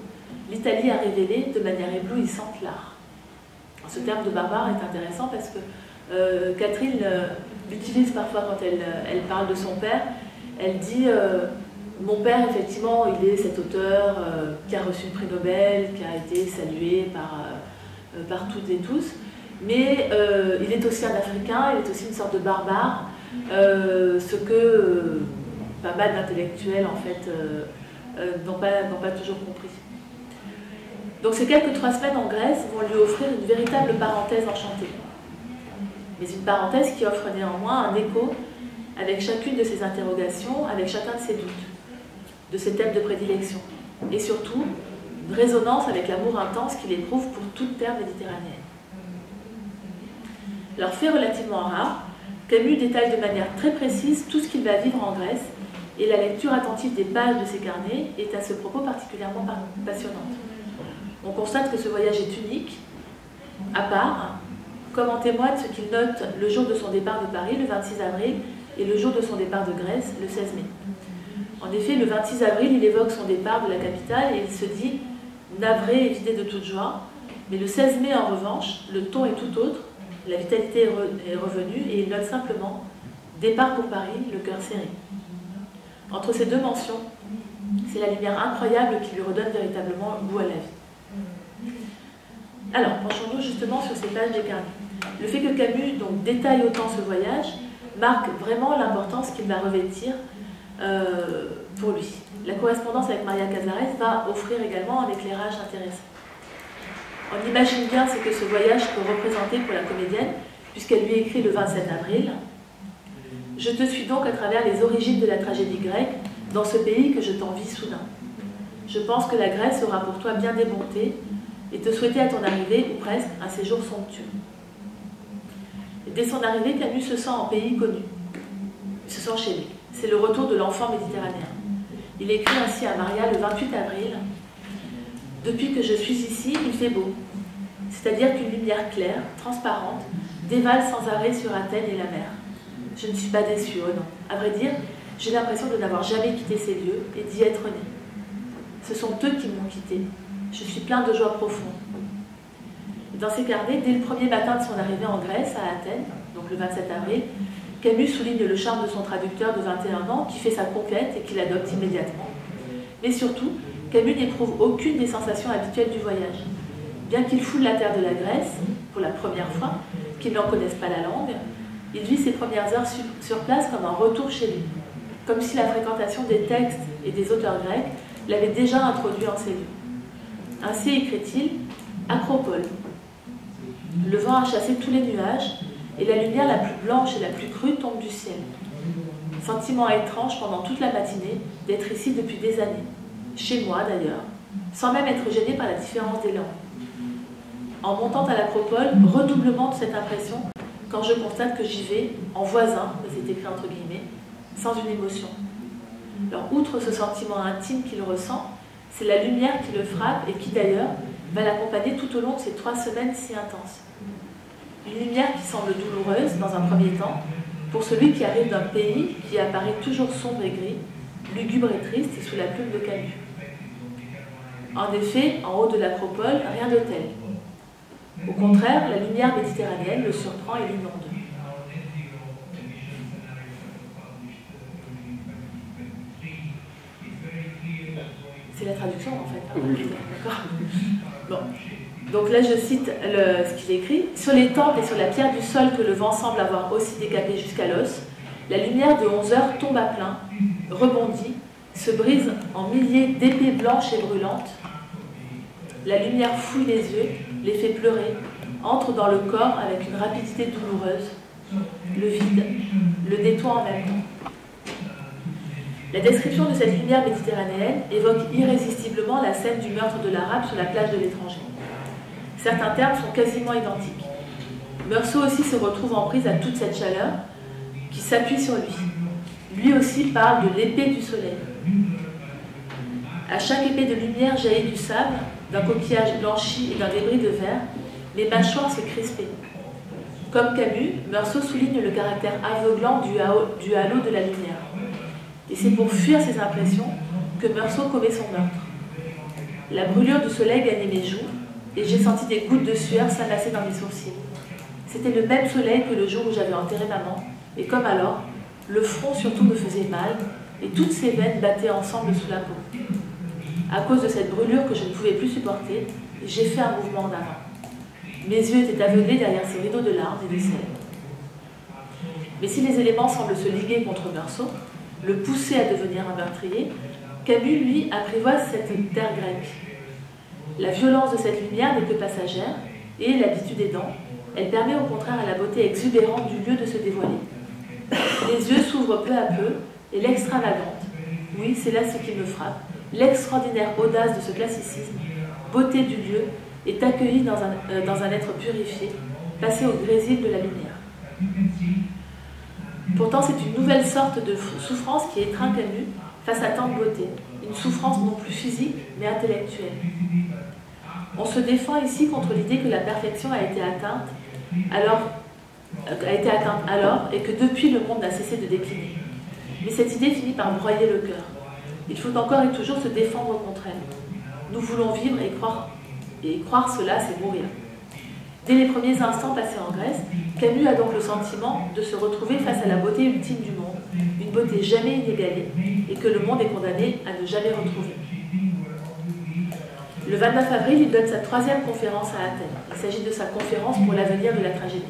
l'Italie a révélé de manière éblouissante l'art. Ce terme de barbare est intéressant parce que Catherine l'utilise parfois quand elle parle de son père. Elle dit mon père, effectivement, il est cet auteur qui a reçu le prix Nobel, qui a été salué par toutes et tous, mais il est aussi un Africain, il est aussi une sorte de barbare, ce que pas mal d'intellectuels, en fait, n'ont pas toujours compris. Donc ces quelques 3 semaines en Grèce vont lui offrir une véritable parenthèse enchantée. Mais une parenthèse qui offre néanmoins un écho avec chacune de ses interrogations, avec chacun de ses doutes, de ses thèmes de prédilection, et surtout une résonance avec l'amour intense qu'il éprouve pour toute terre méditerranéenne. Alors, fait relativement rare, Camus détaille de manière très précise tout ce qu'il va vivre en Grèce, et la lecture attentive des pages de ses carnets est à ce propos particulièrement passionnante. On constate que ce voyage est unique, à part, comme en témoigne ce qu'il note le jour de son départ de Paris, le 26 avril, et le jour de son départ de Grèce, le 16 mai. En effet, le 26 avril, il évoque son départ de la capitale et il se dit « navré et vidé de toute joie, Mais le 16 mai, en revanche, le ton est tout autre, la vitalité est revenue et il note simplement « Départ pour Paris, le cœur serré ». Entre ces deux mentions, c'est la lumière incroyable qui lui redonne véritablement goût à la vie. Alors, penchons-nous justement sur ces pages des carnets. Le fait que Camus donc, détaille autant ce voyage marque vraiment l'importance qu'il va revêtir pour lui. La correspondance avec Maria Casares va offrir également un éclairage intéressant. On imagine bien ce que ce voyage peut représenter pour la comédienne, puisqu'elle lui écrit le 27 avril. « Je te suis donc à travers les origines de la tragédie grecque, dans ce pays que je t'envie soudain. Je pense que la Grèce aura pour toi bien des bontés, et te souhaiter à ton arrivée, ou presque, un séjour somptueux. » Dès son arrivée, Camus se sent en pays connu. Il se sent chez lui. C'est le retour de l'enfant méditerranéen. Il écrit ainsi à Maria le 28 avril. « Depuis que je suis ici, il fait beau. C'est-à-dire qu'une lumière claire, transparente, dévale sans arrêt sur Athènes et la mer. Je ne suis pas déçue, oh non. À vrai dire, j'ai l'impression de n'avoir jamais quitté ces lieux et d'y être née. Ce sont eux qui m'ont quitté. Je suis plein de joie profonde. » Dans ses carnets, dès le premier matin de son arrivée en Grèce, à Athènes, donc le 27 avril, Camus souligne le charme de son traducteur de 21 ans qui fait sa conquête et qui l'adopte immédiatement. Mais surtout, Camus n'éprouve aucune des sensations habituelles du voyage. Bien qu'il foule la terre de la Grèce, pour la première fois, qu'il n'en connaisse pas la langue, il vit ses premières heures sur place comme un retour chez lui, comme si la fréquentation des textes et des auteurs grecs l'avait déjà introduit en ces lieux. Ainsi écrit-il « Acropole. Le vent a chassé tous les nuages, et la lumière la plus blanche et la plus crue tombe du ciel. Sentiment étrange pendant toute la matinée d'être ici depuis des années, chez moi d'ailleurs, sans même être gêné par la différence des langues. En montant à l'acropole, redoublement de cette impression quand je constate que j'y vais, en voisin, c'est écrit entre guillemets, sans une émotion. Alors, outre ce sentiment intime qu'il ressent, c'est la lumière qui le frappe et qui d'ailleurs va l'accompagner tout au long de ces 3 semaines si intenses. Une lumière qui semble douloureuse dans un premier temps, pour celui qui arrive d'un pays qui apparaît toujours sombre et gris, lugubre et triste sous la plume de Camus. En effet, en haut de l'acropole, rien de tel. Au contraire, la lumière méditerranéenne le surprend et l'inonde. C'est la traduction en fait. Oui. D'accord. Bon. Donc là, je cite ce qu'il écrit. « Sur les temples et sur la pierre du sol que le vent semble avoir aussi décapé jusqu'à l'os, la lumière de 11 heures tombe à plein, rebondit, se brise en milliers d'épées blanches et brûlantes. La lumière fouille les yeux, les fait pleurer, entre dans le corps avec une rapidité douloureuse, le vide, le nettoie en même temps. » La description de cette lumière méditerranéenne évoque irrésistiblement la scène du meurtre de l'Arabe sur la plage de l'étranger. Certains termes sont quasiment identiques. Meursault aussi se retrouve en prise à toute cette chaleur qui s'appuie sur lui. Lui aussi parle de l'épée du soleil. À chaque épée de lumière jaillit du sable, d'un coquillage blanchi et d'un débris de verre, les mâchoires se crispaient. Comme Camus, Meursault souligne le caractère aveuglant du halo de la lumière. Et c'est pour fuir ces impressions que Meursault commet son meurtre. La brûlure du soleil gagnait mes joues, et j'ai senti des gouttes de sueur s'amasser dans mes sourcils. C'était le même soleil que le jour où j'avais enterré maman, et comme alors, le front surtout me faisait mal, et toutes ses veines battaient ensemble sous la peau. À cause de cette brûlure que je ne pouvais plus supporter, j'ai fait un mouvement en avant. Mes yeux étaient aveuglés derrière ces rideaux de larmes et de sel. Mais si les éléments semblent se liguer contre Meursault, le pousser à devenir un meurtrier, Camus, lui, apprivoise cette terre grecque. La violence de cette lumière n'est que passagère, et, l'habitude aidant, elle permet au contraire à la beauté exubérante du lieu de se dévoiler. Les yeux s'ouvrent peu à peu, et l'extravagante, oui, c'est là ce qui me frappe, l'extraordinaire audace de ce classicisme, beauté du lieu, est accueillie dans un être purifié, passé au grésil de la lumière. Pourtant, c'est une nouvelle sorte de souffrance qui étreint Camus face à tant de beauté, une souffrance non plus physique, mais intellectuelle. On se défend ici contre l'idée que la perfection a été atteinte alors et que depuis le monde n'a cessé de décliner. Mais cette idée finit par broyer le cœur. Il faut encore et toujours se défendre contre elle. Nous voulons vivre et croire Et croire cela, c'est mourir. Dès les premiers instants passés en Grèce, Camus a donc le sentiment de se retrouver face à la beauté ultime du monde, une beauté jamais inégalée, et que le monde est condamné à ne jamais retrouver. Le 29 avril, il donne sa 3e conférence à Athènes. Il s'agit de sa conférence pour l'avenir de la tragédie.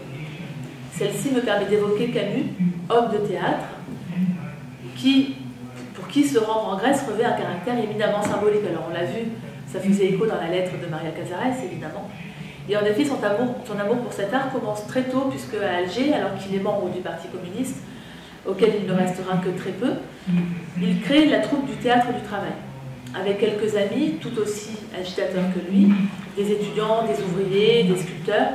Celle-ci me permet d'évoquer Camus, homme de théâtre, pour qui se rendre en Grèce revêt un caractère éminemment symbolique. Alors on l'a vu, ça faisait écho dans la lettre de Maria Casares, évidemment. Et en effet, son amour pour cet art commence très tôt, puisque à Alger, alors qu'il est membre du Parti communiste, auquel il ne restera que très peu, il crée la troupe du Théâtre du Travail, avec quelques amis tout aussi agitateurs que lui, des étudiants, des ouvriers, des sculpteurs,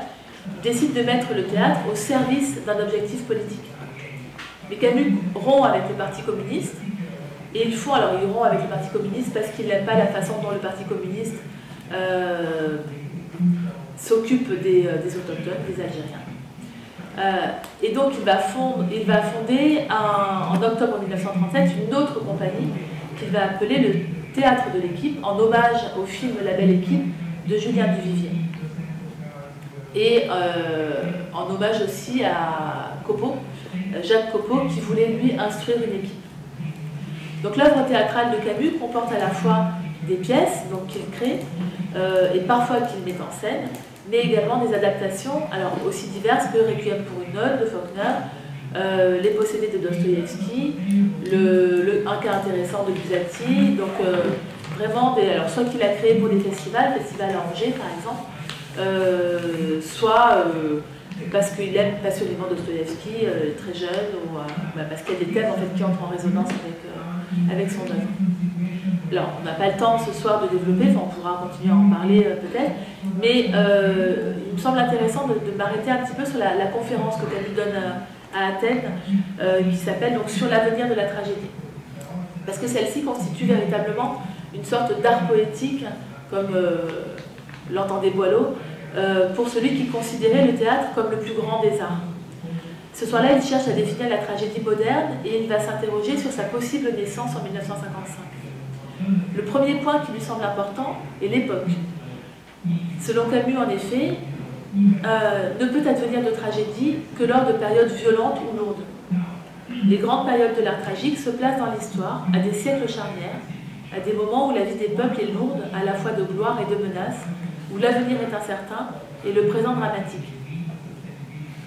décide de mettre le théâtre au service d'un objectif politique. Mais Camus rompt avec le Parti communiste, et il rompt avec le Parti communiste parce qu'il n'aime pas la façon dont le Parti communiste s'occupe des autochtones, des Algériens. Et donc il va fonder en octobre 1937 une autre compagnie qu'il va appeler le Théâtre de l'Équipe, en hommage au film La Belle Équipe de Julien Duvivier. Et en hommage aussi à Copeau, Jacques Copeau, qui voulait lui instruire une équipe. Donc l'œuvre théâtrale de Camus comporte à la fois des pièces qu'il crée et parfois qu'il met en scène, mais également des adaptations, alors aussi diverses que Requiem pour une ode de Faulkner, Les Possédés de Dostoïevski, Un cas intéressant de Buzzati, donc vraiment alors soit qu'il a créé pour des festivals, Festival à Angers par exemple, soit parce qu'il aime passionnément Dostoïevski, très jeune, ou parce qu'il y a des thèmes en fait, qui entrent en résonance avec son œuvre. Alors, on n'a pas le temps ce soir de développer, on pourra continuer à en parler peut-être, mais il me semble intéressant de m'arrêter un petit peu sur la conférence que Camus donne à Athènes, qui s'appelle donc Sur l'avenir de la tragédie. Parce que celle-ci constitue véritablement une sorte d'art poétique, comme l'entendait Boileau, pour celui qui considérait le théâtre comme le plus grand des arts. Ce soir-là, il cherche à définir la tragédie moderne et il va s'interroger sur sa possible naissance en 1955. Le premier point qui lui semble important est l'époque. Selon Camus, en effet, ne peut advenir de tragédie que lors de périodes violentes ou lourdes. Les grandes périodes de l'art tragique se placent dans l'histoire, à des siècles charnières, à des moments où la vie des peuples est lourde, à la fois de gloire et de menace, où l'avenir est incertain et le présent dramatique.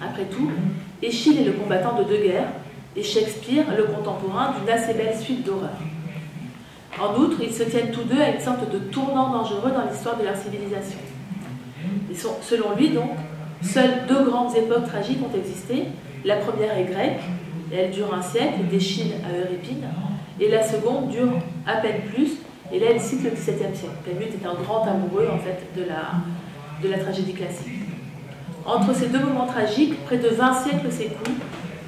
Après tout, Échille est le combattant de 2 guerres, et Shakespeare le contemporain d'une assez belle suite d'horreurs. En outre, ils se tiennent tous deux à une sorte de tournant dangereux dans l'histoire de leur civilisation. Et selon lui, donc, seules 2 grandes époques tragiques ont existé. La première est grecque, et elle dure un siècle, d'Échille à Euripide, et la seconde dure à peine plus, et là elle cite le XVIIe siècle. Camus était un grand amoureux en fait de la tragédie classique. Entre ces 2 moments tragiques, près de 20 siècles s'écoulent,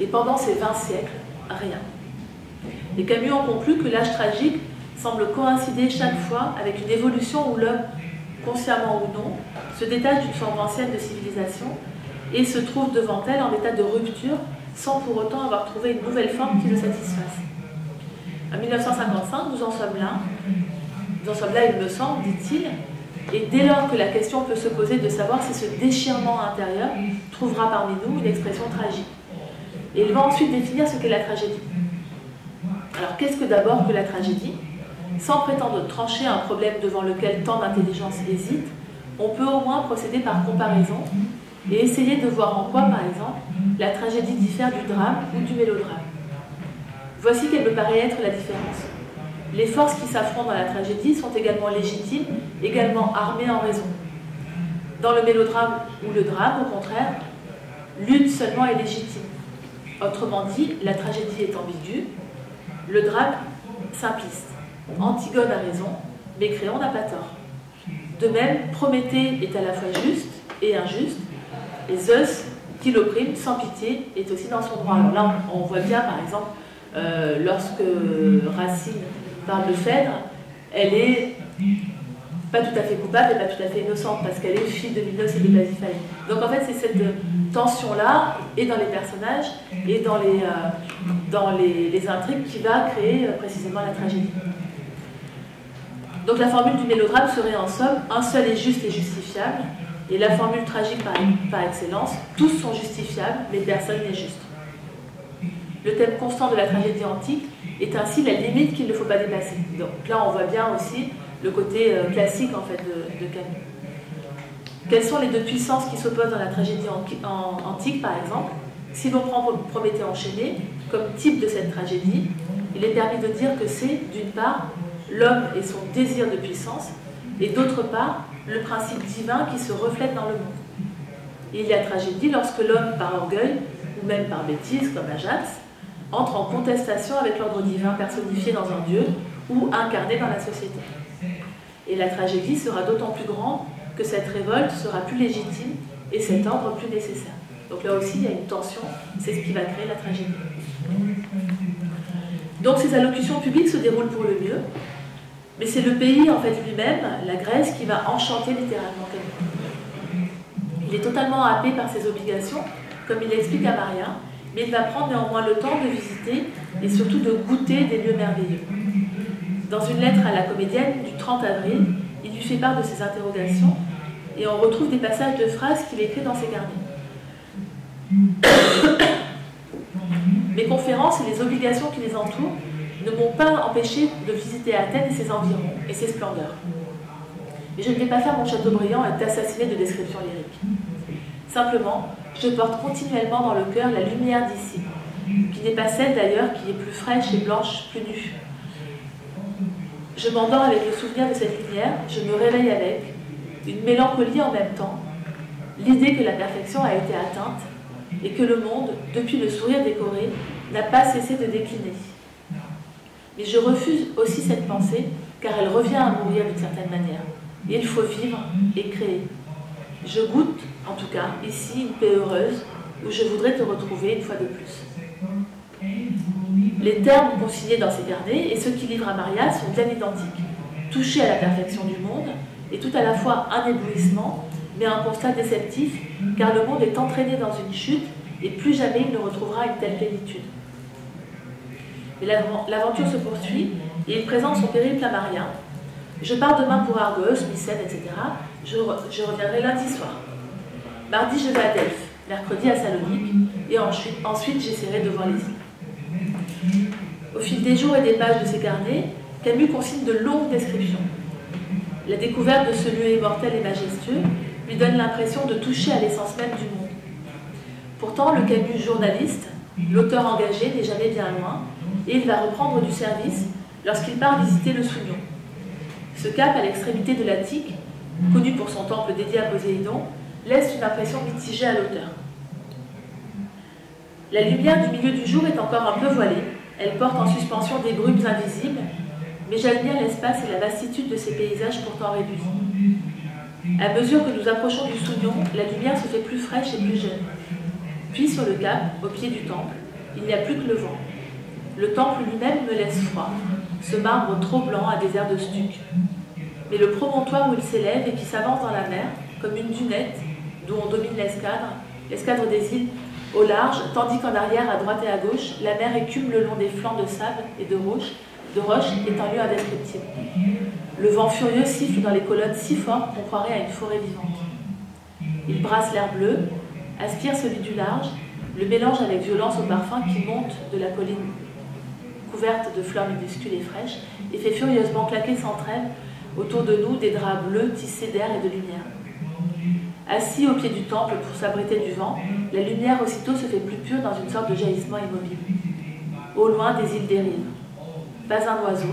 et pendant ces 20 siècles, rien. Et Camus en conclut que l'âge tragique semble coïncider chaque fois avec une évolution où l'homme, consciemment ou non, se détache d'une forme ancienne de civilisation et se trouve devant elle en état de rupture, sans pour autant avoir trouvé une nouvelle forme qui le satisfasse. En 1955, nous en sommes là. Nous en sommes là, il me semble, dit-il, et dès lors que la question peut se poser de savoir si ce déchirement intérieur trouvera parmi nous une expression tragique. Et il va ensuite définir ce qu'est la tragédie. Alors, qu'est-ce que d'abord que la tragédie? Sans prétendre trancher un problème devant lequel tant d'intelligence hésite, on peut au moins procéder par comparaison et essayer de voir en quoi, par exemple, la tragédie diffère du drame ou du mélodrame. Voici quelle me paraît être la différence. Les forces qui s'affrontent dans la tragédie sont également légitimes, également armées en raison. Dans le mélodrame ou le drame, au contraire, l'une seulement est légitime. Autrement dit, la tragédie est ambiguë, le drame simpliste. Antigone a raison, mais Créon n'a pas tort. De même, Prométhée est à la fois juste et injuste, et Zeus, qui l'opprime sans pitié, est aussi dans son droit. Alors là, on voit bien, par exemple, lorsque Racine parle de Phèdre, elle est pas tout à fait coupable et pas tout à fait innocente, parce qu'elle est fille de Minos et de Pasiphae. Donc en fait, c'est cette tension-là, et dans les personnages, et dans les intrigues, qui va créer précisément la tragédie. Donc la formule du mélodrame serait en somme « un seul est juste et justifiable », et la formule tragique par excellence « tous sont justifiables, mais personne n'est juste ». Le thème constant de la tragédie antique est ainsi la limite qu'il ne faut pas dépasser. Donc là, on voit bien aussi le côté classique en fait, de Camus. Quelles sont les deux puissances qui s'opposent dans la tragédie antique, par exemple? Si l'on prend Prométhée enchaîné comme type de cette tragédie, il est permis de dire que c'est, d'une part, l'homme et son désir de puissance, et d'autre part, le principe divin qui se reflète dans le monde. Et il y a tragédie lorsque l'homme, par orgueil, ou même par bêtise, comme Ajax, entre en contestation avec l'ordre divin personnifié dans un dieu ou incarné dans la société. Et la tragédie sera d'autant plus grande que cette révolte sera plus légitime et cet ordre plus nécessaire. Donc là aussi, il y a une tension, c'est ce qui va créer la tragédie. Donc ces allocutions publiques se déroulent pour le mieux, mais c'est le pays en fait lui-même, la Grèce, qui va enchanter littéralement Camus. Il est totalement happé par ses obligations, comme il l'explique à Maria, mais il va prendre néanmoins le temps de visiter et surtout de goûter des lieux merveilleux. Dans une lettre à la comédienne du 30 avril, il lui fait part de ses interrogations et on retrouve des passages de phrases qu'il écrit dans ses carnets. Mes conférences et les obligations qui les entourent ne m'ont pas empêché de visiter Athènes et ses environs et ses splendeurs. Mais je ne vais pas faire mon Chateaubriand et t'assassiner de descriptions lyriques. Simplement, je porte continuellement dans le cœur la lumière d'ici, qui n'est pas celle d'ailleurs qui est plus fraîche et blanche, plus nue. Je m'endors avec le souvenir de cette lumière, je me réveille avec une mélancolie en même temps, l'idée que la perfection a été atteinte et que le monde, depuis le sourire décoré, n'a pas cessé de décliner. Mais je refuse aussi cette pensée, car elle revient à mourir d'une certaine manière. Et il faut vivre et créer. Je goûte, en tout cas, ici, une paix heureuse, où je voudrais te retrouver une fois de plus. Les termes consignés dans ces carnets et ceux qu'il livre à Maria sont bien identiques. Toucher à la perfection du monde est tout à la fois un éblouissement, mais un constat déceptif, car le monde est entraîné dans une chute et plus jamais il ne retrouvera une telle plénitude. Mais l'aventure se poursuit et il présente son périple à Maria. Je pars demain pour Argos, Mycène, etc. Je reviendrai lundi soir. Mardi, je vais à Delphes, mercredi à Salonique, et ensuite j'essaierai de voir les îles. Au fil des jours et des pages de ses carnets, Camus consigne de longues descriptions. La découverte de ce lieu immortel et majestueux lui donne l'impression de toucher à l'essence même du monde. Pourtant, le Camus journaliste, l'auteur engagé, n'est jamais bien loin, et il va reprendre du service lorsqu'il part visiter le Sounion. Ce cap à l'extrémité de l'Attique, connu pour son temple dédié à Poséidon, laisse une impression mitigée à l'auteur. La lumière du milieu du jour est encore un peu voilée, elle porte en suspension des brumes invisibles, mais j'admire l'espace et la vastitude de ces paysages pourtant réduits. À mesure que nous approchons du Sounion, la lumière se fait plus fraîche et plus jeune. Puis sur le cap, au pied du temple, il n'y a plus que le vent. Le temple lui-même me laisse froid, ce marbre trop blanc à des airs de stuc. Mais le promontoire où il s'élève et qui s'avance dans la mer, comme une dunette, d'où on domine l'escadre des îles, au large, tandis qu'en arrière, à droite et à gauche, la mer écume le long des flancs de sable et de roches, est un lieu indescriptible. Le vent furieux siffle dans les colonnes si fort qu'on croirait à une forêt vivante. Il brasse l'air bleu, aspire celui du large, le mélange avec violence au parfum qui monte de la colline couverte de fleurs minuscules et fraîches et fait furieusement claquer sans trêve autour de nous des draps bleus tissés d'air et de lumière. Assis au pied du temple pour s'abriter du vent, la lumière aussitôt se fait plus pure dans une sorte de jaillissement immobile. Au loin, des îles dérivent. Pas un oiseau.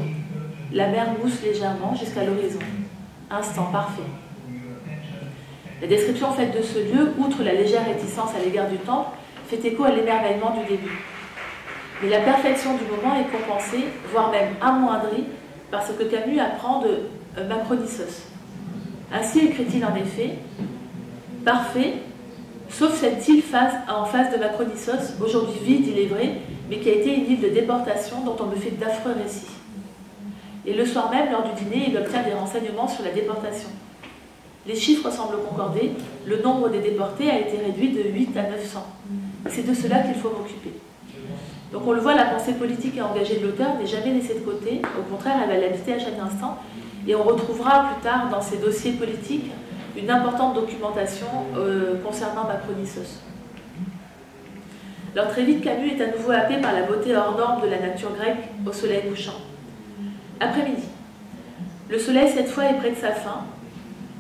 La mer mousse légèrement jusqu'à l'horizon. Instant parfait. La description faite de ce lieu, outre la légère réticence à l'égard du temple, fait écho à l'émerveillement du début. Mais la perfection du moment est compensée, voire même amoindrie, par ce que Camus apprend de Macronissos. Ainsi écrit-il en effet, « Parfait, sauf cette île en face de Macronissos, aujourd'hui vide, il est vrai, mais qui a été une île de déportation dont on me fait d'affreux récits. » Et le soir même, lors du dîner, il obtient des renseignements sur la déportation. Les chiffres semblent concorder, le nombre des déportés a été réduit de 8 à 900. C'est de cela qu'il faut m'occuper. Donc on le voit, la pensée politique et engagée de l'auteur n'est jamais laissée de côté, au contraire, elle va l'habiter à chaque instant, et on retrouvera plus tard dans ses dossiers politiques une importante documentation concernant Macronissos. Alors très vite, Camus est à nouveau happé par la beauté hors norme de la nature grecque au soleil couchant. Après-midi. Le soleil, cette fois, est près de sa fin.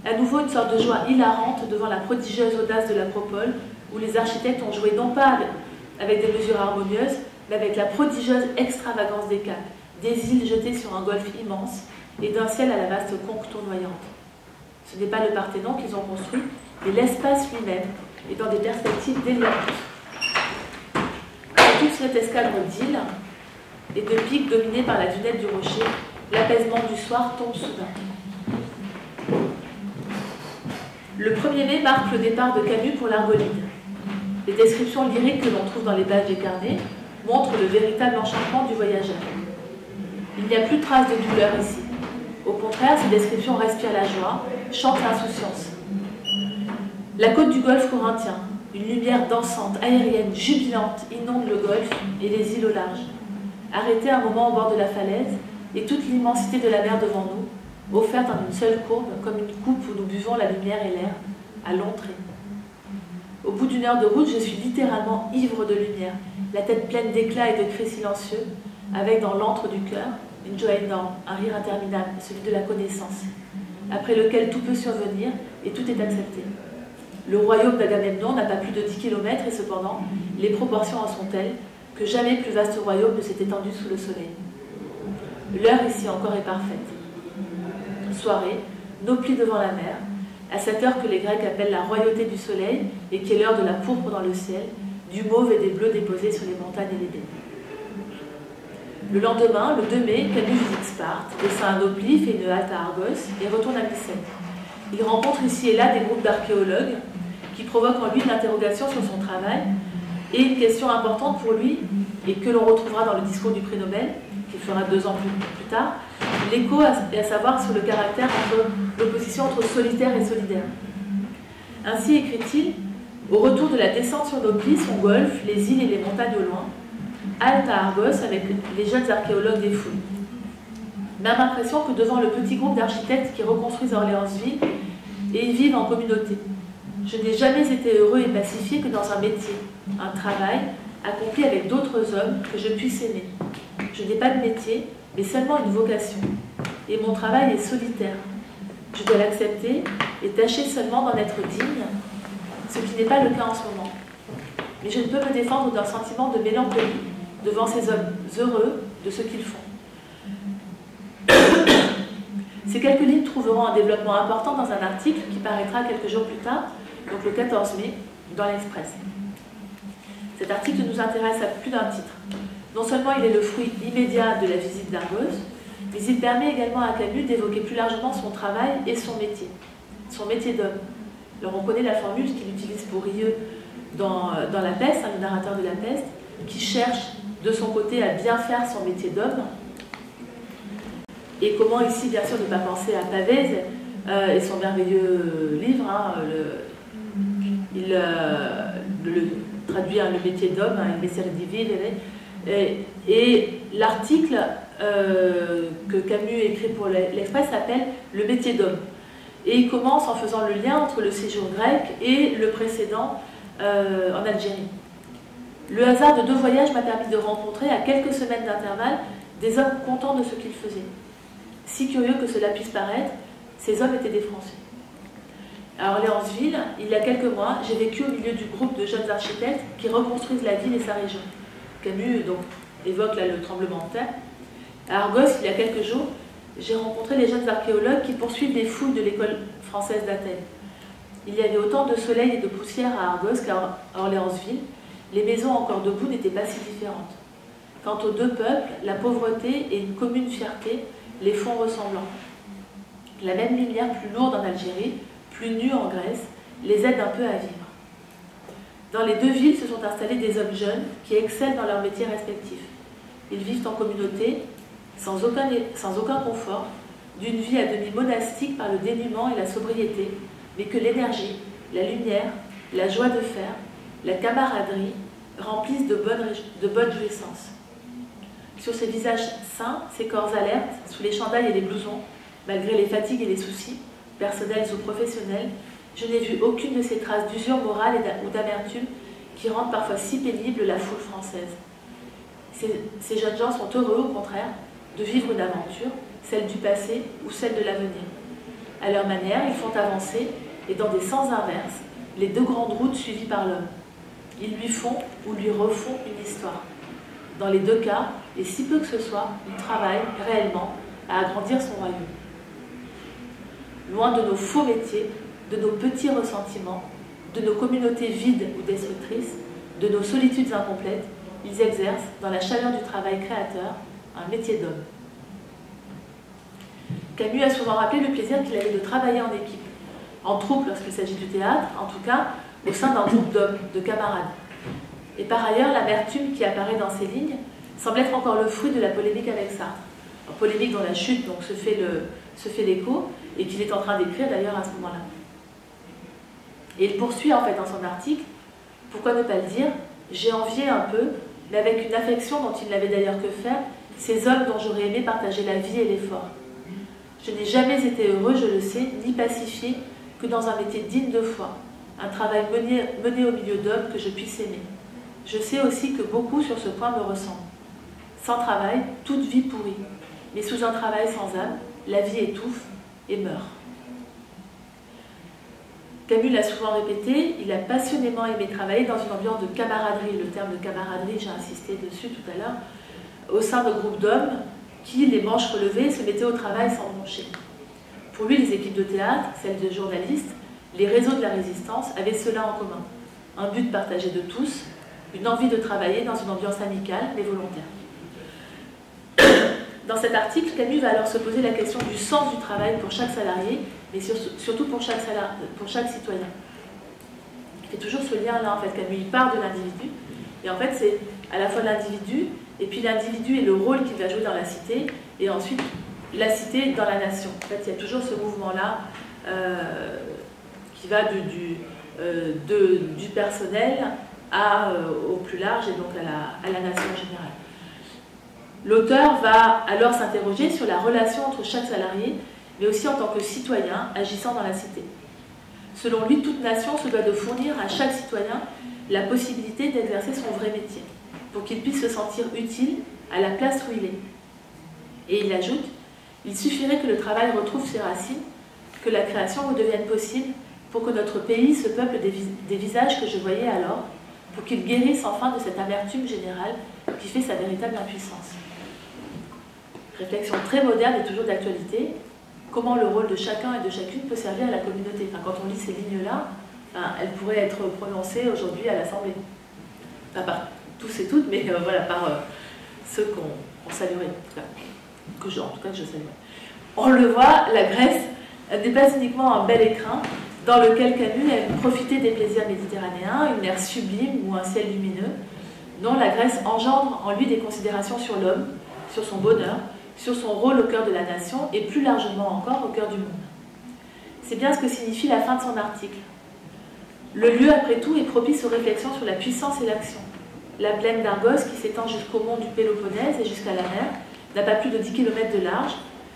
À nouveau, une sorte de joie hilarante devant la prodigieuse audace de l'Acropole, où les architectes ont joué non pas avec des mesures harmonieuses, mais avec la prodigieuse extravagance des caps, des îles jetées sur un golfe immense et d'un ciel à la vaste conque tournoyante. Ce n'est pas le Parthénon qu'ils ont construit, mais l'espace lui-même, et dans des perspectives délirantes. Toute cette escadre d'îles et de pics dominés par la dunette du rocher, l'apaisement du soir tombe soudain. Le 1er mai marque le départ de Camus pour l'Argolide. Les descriptions lyriques que l'on trouve dans les pages des carnets montrent le véritable enchantement du voyageur. Il n'y a plus de traces de douleur ici. Au contraire, ces descriptions respirent la joie, chantent l'insouciance. La côte du golfe corinthien, une lumière dansante, aérienne, jubilante, inonde le golfe et les îles au large. Arrêtés un moment au bord de la falaise, et toute l'immensité de la mer devant nous, offerte en une seule courbe, comme une coupe où nous buvons la lumière et l'air, à longs traits. Au bout d'une heure de route, je suis littéralement ivre de lumière, la tête pleine d'éclats et de cris silencieux, avec dans l'antre du cœur une joie énorme, un rire interminable, celui de la connaissance, après lequel tout peut survenir et tout est accepté. Le royaume d'Agamemnon n'a pas plus de 10 km et cependant, les proportions en sont telles que jamais plus vaste royaume ne s'est étendu sous le soleil. L'heure ici encore est parfaite. Soirée, nos plis devant la mer, à cette heure que les Grecs appellent la royauté du soleil et qui est l'heure de la pourpre dans le ciel, du mauve et des bleus déposés sur les montagnes et les baies. Le lendemain, le 2 mai, Camus visite Sparte, descend à Nauplie, fait une halte à Argos et retourne à Mycène. Il rencontre ici et là des groupes d'archéologues qui provoquent en lui une interrogation sur son travail et une question importante pour lui, et que l'on retrouvera dans le discours du prix Nobel, qui fera 2 ans plus tard, l'écho est à savoir sur le caractère entre l'opposition entre solitaire et solidaire. Ainsi écrit-il, au retour de la descente sur Nauplie, son golfe, les îles et les montagnes au loin, halte à Argos avec les jeunes archéologues des fouilles. Même impression que devant le petit groupe d'architectes qui reconstruisent Orléansville et y vivent en communauté. Je n'ai jamais été heureux et pacifié que dans un métier, un travail, accompli avec d'autres hommes que je puisse aimer. Je n'ai pas de métier, mais seulement une vocation. Et mon travail est solitaire. Je dois l'accepter et tâcher seulement d'en être digne, ce qui n'est pas le cas en ce moment. Mais je ne peux me défendre d'un sentiment de mélancolie devant ces hommes heureux de ce qu'ils font. Ces quelques lignes trouveront un développement important dans un article qui paraîtra quelques jours plus tard, donc le 14 mai, dans l'Express. Cet article nous intéresse à plus d'un titre. Non seulement il est le fruit immédiat de la visite d'Argos, mais il permet également à Camus d'évoquer plus largement son travail et son métier d'homme. Alors on connaît la formule qu'il utilise pour Rieu dans La Peste, le narrateur de La Peste, qui cherche de son côté à bien faire son métier d'homme. Et comment ici, bien sûr, ne pas penser à Pavese et son merveilleux livre, il le traduit le métier d'homme, Il mestiere di vivere, et l'article que Camus écrit pour l'Express s'appelle Le métier d'homme. Et il commence en faisant le lien entre le séjour grec et le précédent en Algérie. Le hasard de 2 voyages m'a permis de rencontrer, à quelques semaines d'intervalle, des hommes contents de ce qu'ils faisaient. Si curieux que cela puisse paraître, ces hommes étaient des Français. À Orléansville, il y a quelques mois, j'ai vécu au milieu du groupe de jeunes architectes qui reconstruisent la ville et sa région. Camus donc, évoque là le tremblement de terre. À Argos, il y a quelques jours, j'ai rencontré les jeunes archéologues qui poursuivent les fouilles de l'école française d'Athènes. Il y avait autant de soleil et de poussière à Argos qu'à Orléansville. Les maisons encore debout n'étaient pas si différentes. Quant aux 2 peuples, la pauvreté et une commune fierté les font ressemblants. La même lumière plus lourde en Algérie, plus nue en Grèce, les aide un peu à vivre. Dans les 2 villes se sont installés des hommes jeunes qui excellent dans leurs métiers respectifs. Ils vivent en communauté, sans aucun confort, d'une vie à demi monastique par le dénuement et la sobriété, mais que l'énergie, la lumière, la joie de faire, la camaraderie remplissent de bonnes jouissances. Sur ces visages sains, ces corps alertes, sous les chandails et les blousons, malgré les fatigues et les soucis, personnels ou professionnels, je n'ai vu aucune de ces traces d'usure morale ou d'amertume qui rendent parfois si pénible la foule française. Ces jeunes gens sont heureux, au contraire, de vivre une aventure, celle du passé ou celle de l'avenir. À leur manière, ils font avancer, et dans des sens inverses, les deux grandes routes suivies par l'homme. Ils lui font ou lui refont une histoire. Dans les deux cas, et si peu que ce soit, il travaille réellement à agrandir son royaume. Loin de nos faux métiers, de nos petits ressentiments, de nos communautés vides ou destructrices, de nos solitudes incomplètes, ils exercent, dans la chaleur du travail créateur, un métier d'homme. Camus a souvent rappelé le plaisir qu'il avait de travailler en équipe, en troupe lorsqu'il s'agit du théâtre, en tout cas au sein d'un groupe d'hommes, de camarades. Et par ailleurs, l'amertume qui apparaît dans ces lignes semble être encore le fruit de la polémique avec Sartre. Une polémique dont la chute donc, se fait l'écho, et qu'il est en train d'écrire d'ailleurs à ce moment-là. Et il poursuit en fait dans son article, pourquoi ne pas le dire, j'ai envié un peu, mais avec une affection dont il n'avait d'ailleurs que faire, ces hommes dont j'aurais aimé partager la vie et l'effort. Je n'ai jamais été heureux, je le sais, ni pacifié que dans un métier digne de foi, un travail mené au milieu d'hommes que je puisse aimer. Je sais aussi que beaucoup sur ce point me ressemblent. Sans travail, toute vie pourrit, mais sous un travail sans âme, la vie étouffe et meurt. Camus l'a souvent répété, il a passionnément aimé travailler dans une ambiance de camaraderie. Le terme de camaraderie, j'ai insisté dessus tout à l'heure, au sein de groupes d'hommes qui, les manches relevées, se mettaient au travail sans broncher. Pour lui, les équipes de théâtre, celles de journalistes, les réseaux de la résistance avaient cela en commun. Un but partagé de tous, une envie de travailler dans une ambiance amicale mais volontaire. Dans cet article, Camus va alors se poser la question du sens du travail pour chaque salarié, mais surtout pour chaque citoyen. Il fait toujours ce lien-là, en fait. Camus, il part de l'individu, et en fait, c'est à la fois l'individu, et puis l'individu et le rôle qu'il va jouer dans la cité, et ensuite la cité dans la nation. En fait, il y a toujours ce mouvement-là qui va du personnel au plus large, et donc à la nation en général. L'auteur va alors s'interroger sur la relation entre chaque salarié, mais aussi en tant que citoyen agissant dans la cité. Selon lui, toute nation se doit de fournir à chaque citoyen la possibilité d'exercer son vrai métier, pour qu'il puisse se sentir utile à la place où il est. Et il ajoute, il suffirait que le travail retrouve ses racines, que la création redevienne possible, pour que notre pays se peuple des visages que je voyais alors, pour qu'il guérisse enfin de cette amertume générale qui fait sa véritable impuissance. Réflexion très moderne et toujours d'actualité. Comment le rôle de chacun et de chacune peut servir à la communauté. Enfin, quand on lit ces lignes-là, elles pourraient être prononcées aujourd'hui à l'Assemblée. Pas par tous et toutes, mais voilà, par ceux qu'on saluerait, en tout cas que je saluerais. On le voit, la Grèce n'est pas uniquement un bel écrin dans lequel Camus aime profiter des plaisirs méditerranéens, une mer sublime ou un ciel lumineux. Non, la Grèce engendre en lui des considérations sur l'homme, sur son bonheur, sur son rôle au cœur de la nation et plus largement encore au cœur du monde. C'est bien ce que signifie la fin de son article. Le lieu, après tout, est propice aux réflexions sur la puissance et l'action. La plaine d'Argos, qui s'étend jusqu'au mont du Péloponnèse et jusqu'à la mer, n'a pas plus de 10 km de large,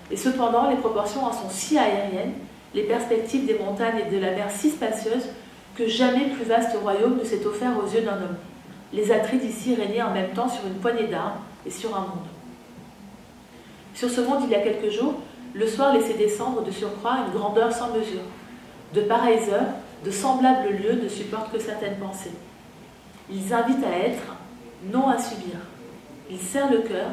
et cependant les proportions en sont si aériennes, les perspectives des montagnes et de la mer si spacieuses, que jamais plus vaste royaume ne s'est offert aux yeux d'un homme. Les Atrides d'ici régnaient en même temps sur une poignée d'arbres et sur un monde. Sur ce monde, il y a quelques jours, le soir laissait descendre de surcroît une grandeur sans mesure. De pareilles heures, de semblables lieux ne supportent que certaines pensées. Ils invitent à être, non à subir. Ils serrent le cœur,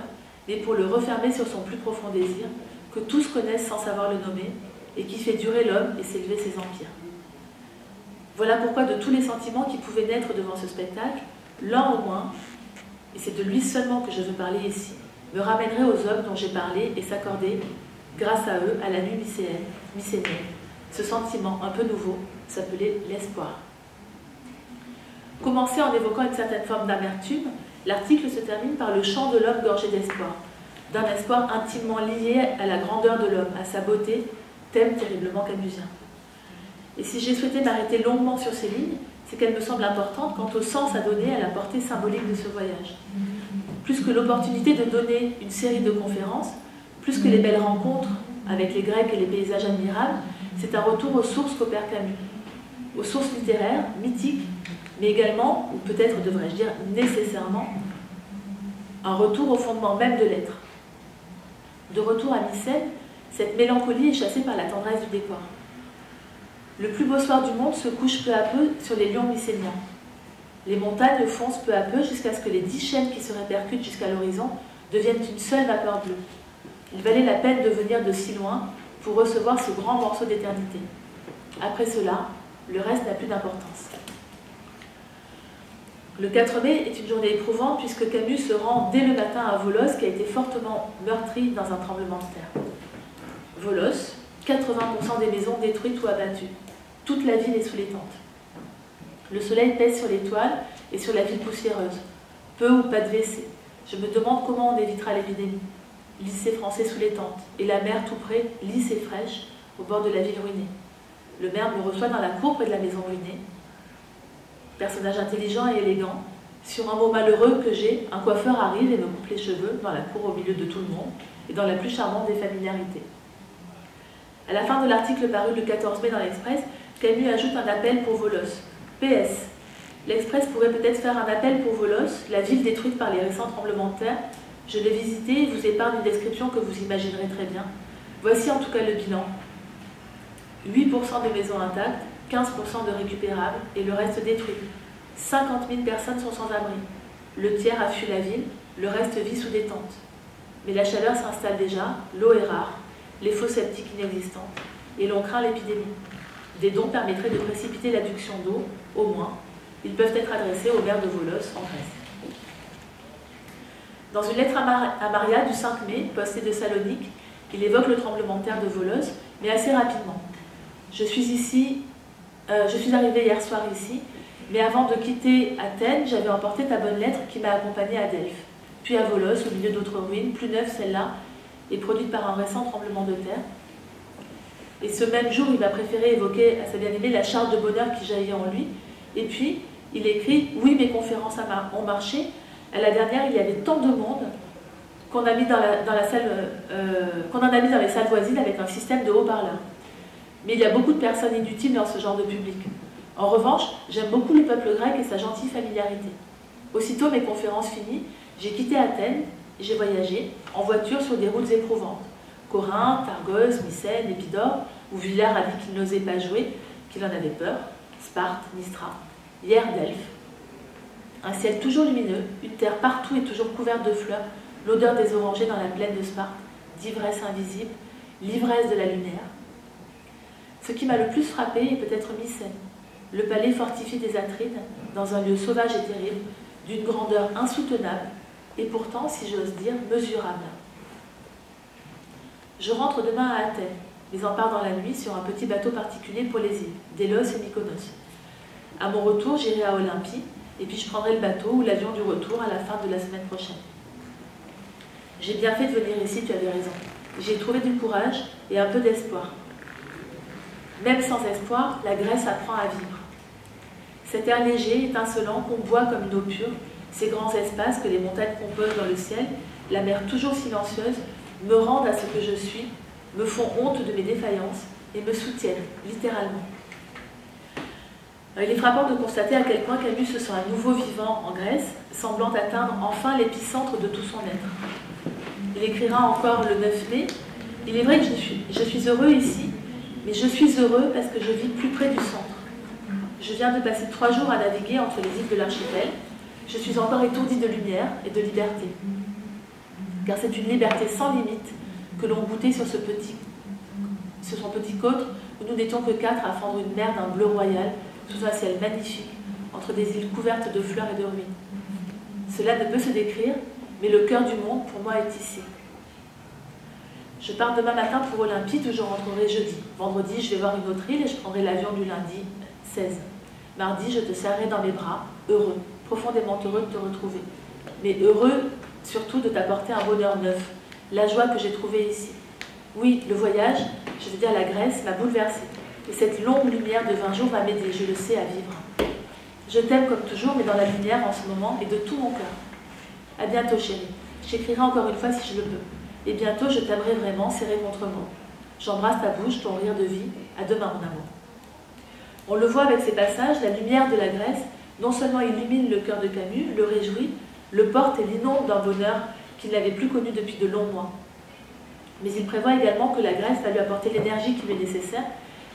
mais pour le refermer sur son plus profond désir, que tous connaissent sans savoir le nommer, et qui fait durer l'homme et s'élever ses empires. Voilà pourquoi de tous les sentiments qui pouvaient naître devant ce spectacle, l'un au moins, et c'est de lui seulement que je veux parler ici, me ramènerait aux hommes dont j'ai parlé et s'accorder, grâce à eux, à la nuit mycénienne. Ce sentiment un peu nouveau s'appelait l'espoir. Commencé en évoquant une certaine forme d'amertume, l'article se termine par le chant de l'homme gorgé d'espoir, d'un espoir intimement lié à la grandeur de l'homme, à sa beauté, thème terriblement camusien. Et si j'ai souhaité m'arrêter longuement sur ces lignes, c'est qu'elle me semble importante quant au sens à donner à la portée symbolique de ce voyage. Plus que l'opportunité de donner une série de conférences, plus que les belles rencontres avec les Grecs et les paysages admirables, c'est un retour aux sources qu'opère Camus, aux sources littéraires, mythiques, mais également, ou peut-être devrais-je dire nécessairement, un retour au fondement même de l'être. De retour à Mycène, cette mélancolie est chassée par la tendresse du décor. Le plus beau soir du monde se couche peu à peu sur les lions mycéniens. Les montagnes foncent peu à peu jusqu'à ce que les 10 chaînes qui se répercutent jusqu'à l'horizon deviennent une seule vapeur bleue. Il valait la peine de venir de si loin pour recevoir ce grand morceau d'éternité. Après cela, le reste n'a plus d'importance. Le 4 mai est une journée éprouvante puisque Camus se rend dès le matin à Volos qui a été fortement meurtri dans un tremblement de terre. Volos, 80% des maisons détruites ou abattues. Toute la ville est sous les tentes. Le soleil pèse sur les toiles et sur la ville poussiéreuse. Peu ou pas de WC. Je me demande comment on évitera l'épidémie. Lycée français sous les tentes, et la mer tout près, lisse et fraîche, au bord de la ville ruinée. Le maire me reçoit dans la cour près de la maison ruinée. Personnage intelligent et élégant. Sur un mot malheureux que j'ai, un coiffeur arrive et me coupe les cheveux dans la cour au milieu de tout le monde, et dans la plus charmante des familiarités. À la fin de l'article paru le 14 mai dans l'Express, Camus ajoute un appel pour Volos. PS. L'Express pourrait peut-être faire un appel pour Volos, la ville détruite par les récents tremblements de terre. Je l'ai visité et vous épargne une description que vous imaginerez très bien. Voici en tout cas le bilan. 8% de maisons intactes, 15% de récupérables et le reste détruit. 50 000 personnes sont sans abri. Le tiers a fui la ville, le reste vit sous des tentes. Mais la chaleur s'installe déjà, l'eau est rare, les fosses septiques inexistantes, et l'on craint l'épidémie. Des dons permettraient de précipiter l'adduction d'eau, au moins. Ils peuvent être adressés au maire de Volos, en Grèce. Dans une lettre à Maria du 5 mai, postée de Salonique, il évoque le tremblement de terre de Volos, mais assez rapidement. Je suis arrivée hier soir ici, mais avant de quitter Athènes, j'avais emporté ta bonne lettre qui m'a accompagnée à Delphes, puis à Volos, au milieu d'autres ruines, plus neuves celle-là, et produite par un récent tremblement de terre. Et ce même jour, il m'a préféré évoquer à sa bien-aimée la charge de bonheur qui jaillit en lui, et puis il écrit « Oui, mes conférences ont marché. À la dernière, il y avait tant de monde qu'on en a mis dans les salles voisines avec un système de haut-parleurs. Mais il y a beaucoup de personnes inutiles dans ce genre de public. En revanche, j'aime beaucoup le peuple grec et sa gentille familiarité. Aussitôt mes conférences finies, j'ai quitté Athènes et j'ai voyagé en voiture sur des routes éprouvantes. Corinthe, Argos, Mycène, Épidore, où Villard a dit qu'il n'osait pas jouer, qu'il en avait peur, Sparte, Nistra, hier Delphes. Un ciel toujours lumineux, une terre partout et toujours couverte de fleurs, l'odeur des orangers dans la plaine de Sparte, d'ivresse invisible, l'ivresse de la lumière. Ce qui m'a le plus frappé est peut-être Mycène, le palais fortifié des Atrides, dans un lieu sauvage et terrible, d'une grandeur insoutenable, et pourtant, si j'ose dire, mesurable. Je rentre demain à Athènes, mais en pars dans la nuit sur un petit bateau particulier pour les îles, Délos et Mykonos. À mon retour, j'irai à Olympie, et puis je prendrai le bateau ou l'avion du retour à la fin de la semaine prochaine. J'ai bien fait de venir ici, tu avais raison. J'ai trouvé du courage et un peu d'espoir. Même sans espoir, la Grèce apprend à vivre. Cet air léger, étincelant, qu'on boit comme une eau pure, ces grands espaces que les montagnes composent dans le ciel, la mer toujours silencieuse, me rendent à ce que je suis, me font honte de mes défaillances et me soutiennent, littéralement. Il est frappant de constater à quel point Camus se sent un nouveau vivant en Grèce, semblant atteindre enfin l'épicentre de tout son être. Il écrira encore le 9 mai « Il est vrai que je suis heureux ici, mais je suis heureux parce que je vis plus près du centre. Je viens de passer 3 jours à naviguer entre les îles de l'archipel. Je suis encore étourdi de lumière et de liberté. Car c'est une liberté sans limite que l'on goûtait sur son petit côte où nous n'étions que 4 à fendre une mer d'un bleu royal sous un ciel magnifique, entre des îles couvertes de fleurs et de ruines. Cela ne peut se décrire, mais le cœur du monde pour moi est ici. Je pars demain matin pour Olympie, d'où je rentrerai jeudi. Vendredi, je vais voir une autre île et je prendrai l'avion du lundi 16. Mardi, je te serrerai dans mes bras, heureux, profondément heureux de te retrouver. Mais heureux surtout de t'apporter un bonheur neuf, la joie que j'ai trouvée ici. Oui, le voyage, je veux dire la Grèce, m'a bouleversée. Et cette longue lumière de 20 jours va m'aider, je le sais, à vivre. Je t'aime comme toujours, mais dans la lumière en ce moment et de tout mon cœur. À bientôt, chérie. J'écrirai encore une fois si je le peux. Et bientôt, je t'aimerai vraiment, serré contre moi. J'embrasse ta bouche, ton rire de vie. À demain, mon amour. On le voit avec ces passages, la lumière de la Grèce non seulement illumine le cœur de Camus, le réjouit, le porte et l'inonde d'un bonheur qu'il n'avait plus connu depuis de longs mois. Mais il prévoit également que la Grèce va lui apporter l'énergie qui lui est nécessaire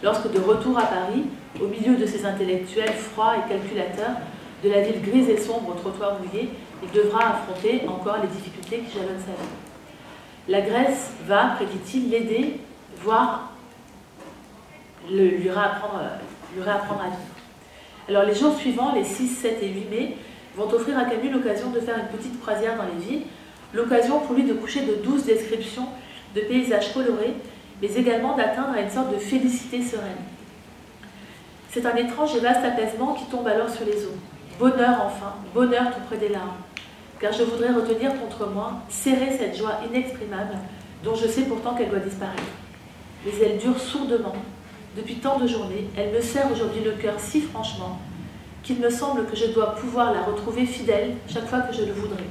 lorsque, de retour à Paris, au milieu de ces intellectuels froids et calculateurs, de la ville grise et sombre au trottoir mouillé, il devra affronter encore les difficultés qui jalonnent sa vie. La Grèce va, prédit-il, l'aider, voire lui réapprendre à vivre. Alors les jours suivants, les 6, 7 et 8 mai, vont offrir à Camus l'occasion de faire une petite croisière dans les villes, l'occasion pour lui de coucher de douces descriptions de paysages colorés, mais également d'atteindre à une sorte de félicité sereine. C'est un étrange et vaste apaisement qui tombe alors sur les eaux. Bonheur enfin, bonheur tout près des larmes. Car je voudrais retenir contre moi, serrer cette joie inexprimable, dont je sais pourtant qu'elle doit disparaître. Mais elle dure sourdement. Depuis tant de journées, elle me serre aujourd'hui le cœur si franchement, qu'il me semble que je dois pouvoir la retrouver fidèle chaque fois que je le voudrais.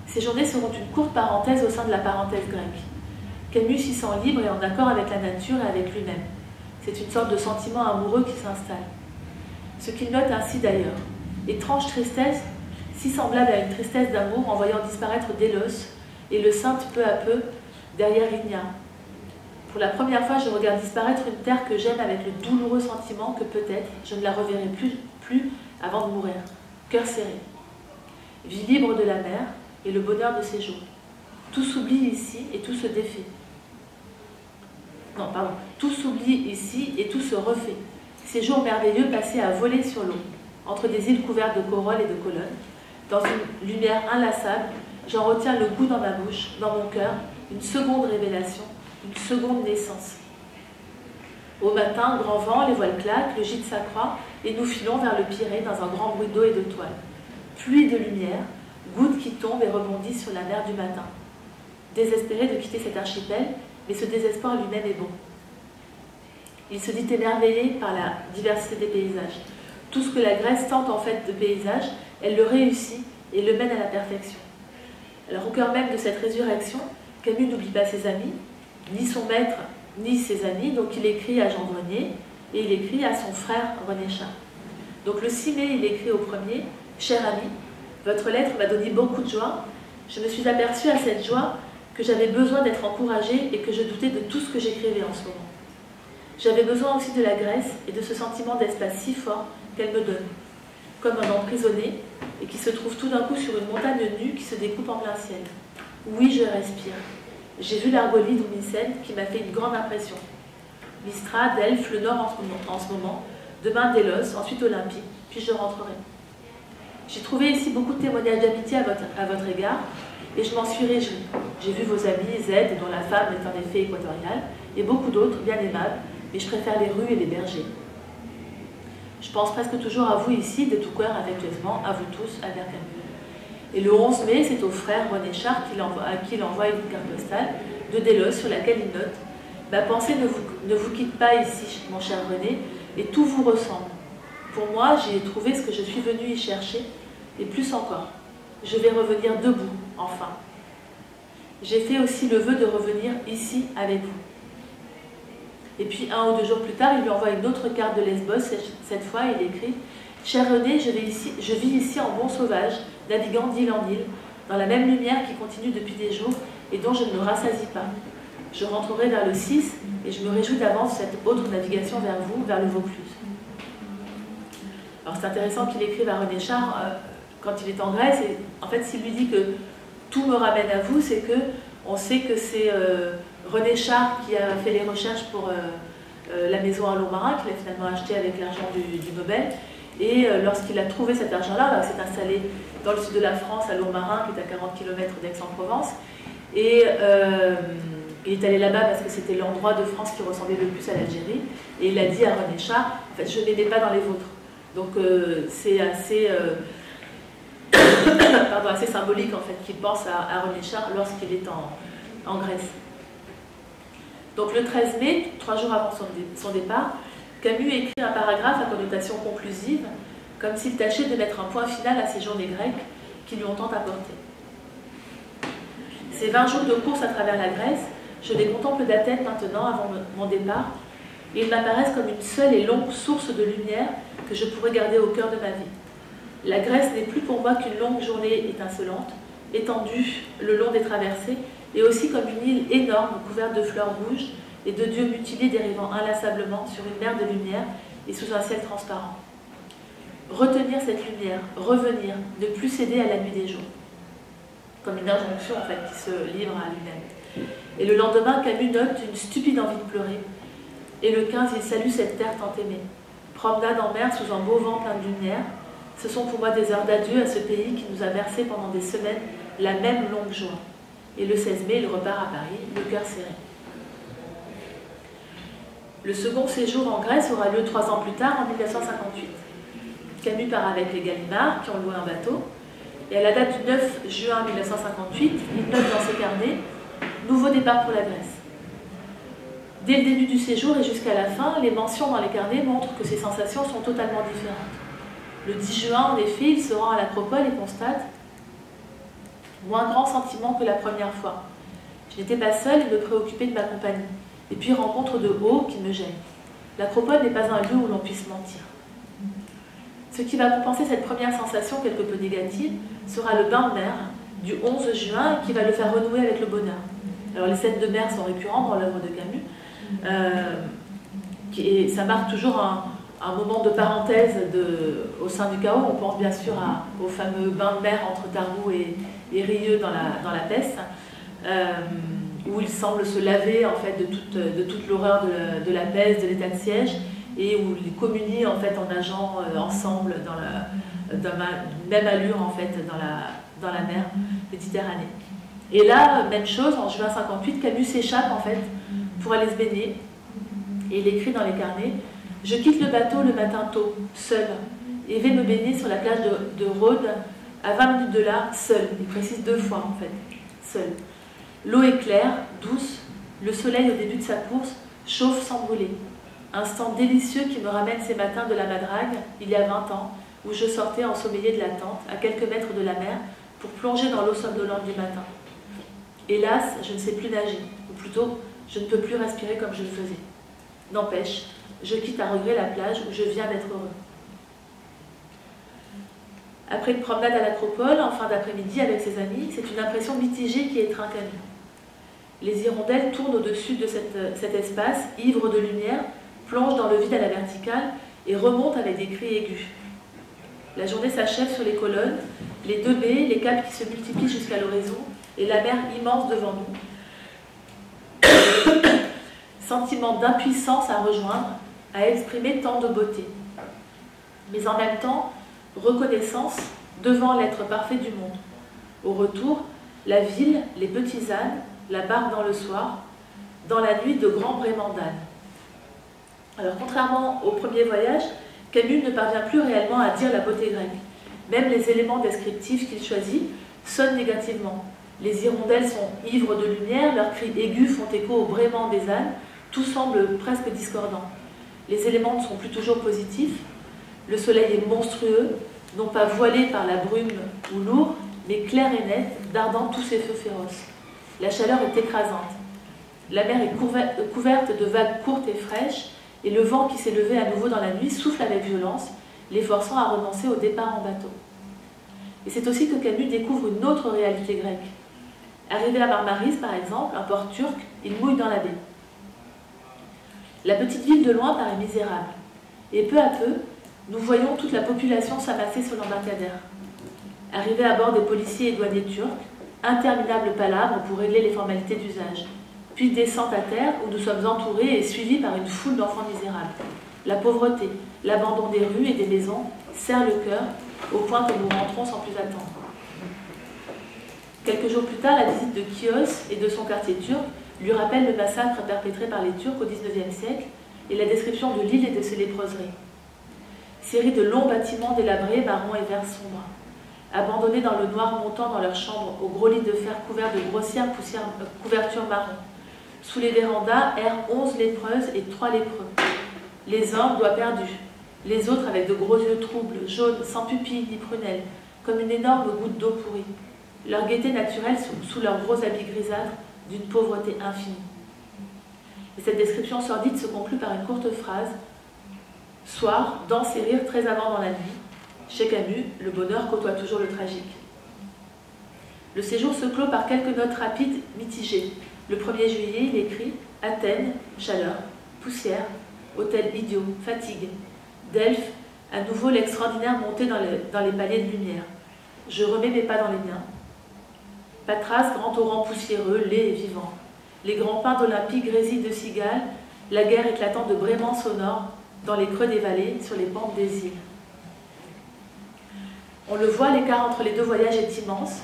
Ces journées seront une courte parenthèse au sein de la parenthèse grecque. Camus s'y sent libre et en accord avec la nature et avec lui-même. C'est une sorte de sentiment amoureux qui s'installe. Ce qu'il note ainsi d'ailleurs. Étrange tristesse, si semblable à une tristesse d'amour en voyant disparaître Délos et le ceinte peu à peu derrière Igna. Pour la première fois, je regarde disparaître une terre que j'aime avec le douloureux sentiment que peut-être je ne la reverrai plus avant de mourir. Cœur serré. Vie libre de la mer et le bonheur de ses jours. Tout s'oublie ici et tout se défait. Non, pardon. Tout s'oublie ici et tout se refait. Ces jours merveilleux passés à voler sur l'eau, entre des îles couvertes de corolles et de colonnes. Dans une lumière inlassable, j'en retiens le goût dans ma bouche, dans mon cœur, une seconde révélation, une seconde naissance. Au matin, grand vent, les voiles claquent, le gîte s'accroît, et nous filons vers le Pirée dans un grand bruit d'eau et de toile. Pluie de lumière, gouttes qui tombent et rebondissent sur la mer du matin. Désespéré de quitter cet archipel, mais ce désespoir lui-même est bon. Il se dit émerveillé par la diversité des paysages. Tout ce que la Grèce tente en fait de paysage, elle le réussit et le mène à la perfection. Alors au cœur même de cette résurrection, Camus n'oublie pas ses amis, ni son maître, ni ses amis, donc il écrit à Jean Grenier et il écrit à son frère René Char. Donc le 6 mai, il écrit au premier « Cher ami, votre lettre m'a donné beaucoup de joie. Je me suis aperçue à cette joie que j'avais besoin d'être encouragée et que je doutais de tout ce que j'écrivais en ce moment. J'avais besoin aussi de la Grèce et de ce sentiment d'espace si fort qu'elle me donne, comme un emprisonné et qui se trouve tout d'un coup sur une montagne nue qui se découpe en plein ciel. Oui, je respire. J'ai vu l'Argolide ou Mycène qui m'a fait une grande impression. Lystra, Delphes, le Nord en ce moment, demain Délos, ensuite Olympie, puis je rentrerai. J'ai trouvé ici beaucoup de témoignages d'amitié à votre égard et je m'en suis réjouie. J'ai vu vos amis, Z, dont la femme est en effet équatoriale, et beaucoup d'autres bien aimables, mais je préfère les rues et les bergers. Je pense presque toujours à vous ici, de tout cœur, affectueusement, à vous tous, Albert Camus. Et le 11 mai, c'est au frère René Char à qui il envoie une carte postale de Délos sur laquelle il note « Ma pensée ne vous quitte pas ici, mon cher René, et tout vous ressemble. Pour moi, j'y ai trouvé ce que je suis venu y chercher, et plus encore. Je vais revenir debout, enfin. J'ai fait aussi le vœu de revenir ici avec vous. » Et puis 1 ou 2 jours plus tard, il lui envoie une autre carte de Lesbos. Cette fois, il écrit « Cher René, je vis ici en bon sauvage, naviguant d'île en île, dans la même lumière qui continue depuis des jours et dont je ne me rassasie pas. Je rentrerai vers le 6 et je me réjouis d'avance cette autre navigation vers vous, vers le Vaucluse. » Alors c'est intéressant qu'il écrive à René Char quand il est en Grèce. Et en fait, s'il lui dit que tout me ramène à vous, c'est que on sait que c'est René Char qui a fait les recherches pour la maison à Lourmarin, qu'il a finalement acheté avec l'argent du Nobel. Et lorsqu'il a trouvé cet argent-là, il s'est installé dans le sud de la France, à Lourmarin, qui est à 40 km d'Aix-en-Provence. Et il est allé là-bas parce que c'était l'endroit de France qui ressemblait le plus à l'Algérie. Et il a dit à René Char, en fait, je ne les mets pas dans les vôtres. Donc c'est assez, assez symbolique en fait qu'il pense à René Char lorsqu'il est en Grèce. Donc le 13 mai, 3 jours avant son départ, Camus écrit un paragraphe à connotation conclusive, comme s'il tâchait de mettre un point final à ces journées grecques qui lui ont tant apporté. Ces 20 jours de course à travers la Grèce, je les contemple d'Athènes maintenant avant mon départ, et ils m'apparaissent comme une seule et longue source de lumière que je pourrais garder au cœur de ma vie. La Grèce n'est plus pour moi qu'une longue journée étincelante, étendue le long des traversées, et aussi comme une île énorme couverte de fleurs rouges et de dieux mutilés dérivant inlassablement sur une mer de lumière et sous un ciel transparent. Retenir cette lumière, revenir, ne plus céder à la nuit des jours. Comme une injonction en fait qui se livre à lui-même. Et le lendemain, Camus note une stupide envie de pleurer. Et le 15, il salue cette terre tant aimée. Promenade en mer sous un beau vent plein de lumière. Ce sont pour moi des heures d'adieu à ce pays qui nous a versé pendant des semaines la même longue joie. Et le 16 mai, il repart à Paris, le cœur serré. Le second séjour en Grèce aura lieu 3 ans plus tard, en 1958. Camus part avec les Gallimard, qui ont loué un bateau. Et à la date du 9 juin 1958, il note dans ses carnets « Nouveau départ pour la Grèce ». Dès le début du séjour et jusqu'à la fin, les mentions dans les carnets montrent que ses sensations sont totalement différentes. Le 10 juin, en effet, il se rend à l'Acropole et constate « Moins grand sentiment que la première fois. Je n'étais pas seule et me préoccupais de ma compagnie. Et puis rencontre de haut qui me gêne. L'Acropole n'est pas un lieu où l'on puisse mentir. » Ce qui va compenser cette première sensation quelque peu négative sera le bain de mer du 11 juin qui va le faire renouer avec le bonheur. Alors les scènes de mer sont récurrentes dans l'œuvre de Camus. Et ça marque toujours un moment de parenthèse au sein du chaos. On pense bien sûr au fameux bain de mer entre Tarboux et Rieux dans la Peste, où il semble se laver en fait, de toute l'horreur de la peste, de l'état de siège, et où ils communient en fait en nageant ensemble dans la même allure en fait dans la mer Méditerranée. Et là, même chose, en juin 58, Camus s'échappe en fait pour aller se baigner, et il écrit dans les carnets « Je quitte le bateau le matin tôt, seul, et vais me baigner sur la plage de Rhodes, à 20 minutes de là, seul. » Il précise 2 fois en fait, seul. L'eau est claire, douce, le soleil au début de sa course chauffe sans brûler. Instant délicieux qui me ramène ces matins de la Madrague, il y a 20 ans, où je sortais ensommeillée de la tente, à quelques mètres de la mer, pour plonger dans l'eau somnolente du matin. Hélas, je ne sais plus nager, ou plutôt, je ne peux plus respirer comme je le faisais. N'empêche, je quitte à regret la plage où je viens d'être heureux. Après une promenade à l'Acropole, en fin d'après-midi avec ses amis, c'est une impression mitigée qui étreint Camus. Les hirondelles tournent au-dessus de cet espace, ivres de lumière, plongent dans le vide à la verticale et remontent avec des cris aigus. La journée s'achève sur les colonnes, les 2 baies, les câbles qui se multiplient jusqu'à l'horizon et la mer immense devant nous. Sentiment d'impuissance à rejoindre, à exprimer tant de beauté. Mais en même temps, reconnaissance devant l'être parfait du monde. Au retour, la ville, les petits ânes, la barque dans le soir, dans la nuit de grands braiements d'ânes. Alors, contrairement au premier voyage, Camus ne parvient plus réellement à dire la beauté grecque. Même les éléments descriptifs qu'il choisit sonnent négativement. Les hirondelles sont ivres de lumière, leurs cris aigus font écho au braiement des ânes, tout semble presque discordant. Les éléments ne sont plus toujours positifs. Le soleil est monstrueux, non pas voilé par la brume ou lourd, mais clair et net, dardant tous ses feux féroces. La chaleur est écrasante. La mer est couverte de vagues courtes et fraîches, et le vent qui s'est levé à nouveau dans la nuit souffle avec violence, les forçant à renoncer au départ en bateau. Et c'est aussi que Camus découvre une autre réalité grecque. Arrivé à Marmaris, par exemple, un port turc, il mouille dans la baie. La petite ville de loin paraît misérable, et peu à peu, nous voyons toute la population s'amasser sur l'embarcadère. Arrivé à bord des policiers et douaniers turcs, interminable palabre pour régler les formalités d'usage. Puis descente à terre où nous sommes entourés et suivis par une foule d'enfants misérables. La pauvreté, l'abandon des rues et des maisons serrent le cœur au point que nous rentrons sans plus attendre. Quelques jours plus tard, la visite de Chios et de son quartier turc lui rappelle le massacre perpétré par les Turcs au XIXe siècle et la description de l'île et de ses léproseries. Série de longs bâtiments délabrés, marron et vert sombre, abandonnés dans le noir montant dans leurs chambres aux gros lits de fer couverts de grossières couvertures marron. Sous les vérandas errent 11 lépreuses et 3 lépreux. les uns doigts perdus, les autres avec de gros yeux troubles, jaunes, sans pupilles ni prunelles, comme une énorme goutte d'eau pourrie, leur gaieté naturelle sous leurs gros habits grisâtres d'une pauvreté infinie. Et cette description sordide se conclut par une courte phrase. Soir, danse et rire très avant dans la nuit. Chez Camus, le bonheur côtoie toujours le tragique. Le séjour se clôt par quelques notes rapides, mitigées. Le 1er juillet, il écrit « Athènes, chaleur, poussière, hôtel idiot, fatigue. Delphes, à nouveau l'extraordinaire montée dans les paliers de lumière. Je remets mes pas dans les miens. Patras, grand torrent poussiéreux, laid et vivant. Les grands pins d'Olympie grésillent de cigales, la guerre éclatant de braiements sonores dans les creux des vallées, sur les pentes des îles. » On le voit, l'écart entre les deux voyages est immense.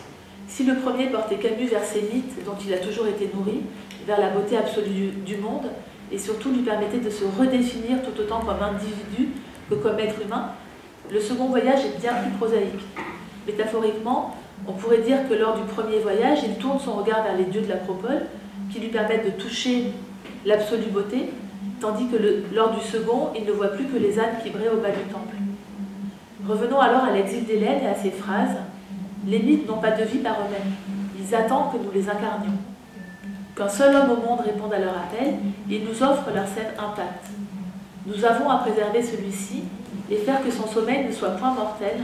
Si le premier portait Camus vers ses mythes, dont il a toujours été nourri, vers la beauté absolue du monde, et surtout lui permettait de se redéfinir tout autant comme individu que comme être humain, le second voyage est bien plus prosaïque. Métaphoriquement, on pourrait dire que lors du premier voyage, il tourne son regard vers les dieux de l'Acropole, qui lui permettent de toucher l'absolue beauté, tandis que lors du second, il ne voit plus que les ânes qui brillent au bas du temple. Revenons alors à l'exil d'Hélène et à ses phrases. Les mythes n'ont pas de vie par eux-mêmes. Ils attendent que nous les incarnions. Qu'un seul homme au monde réponde à leur appel, ils nous offrent leur scène intacte. Nous avons à préserver celui-ci et faire que son sommeil ne soit point mortel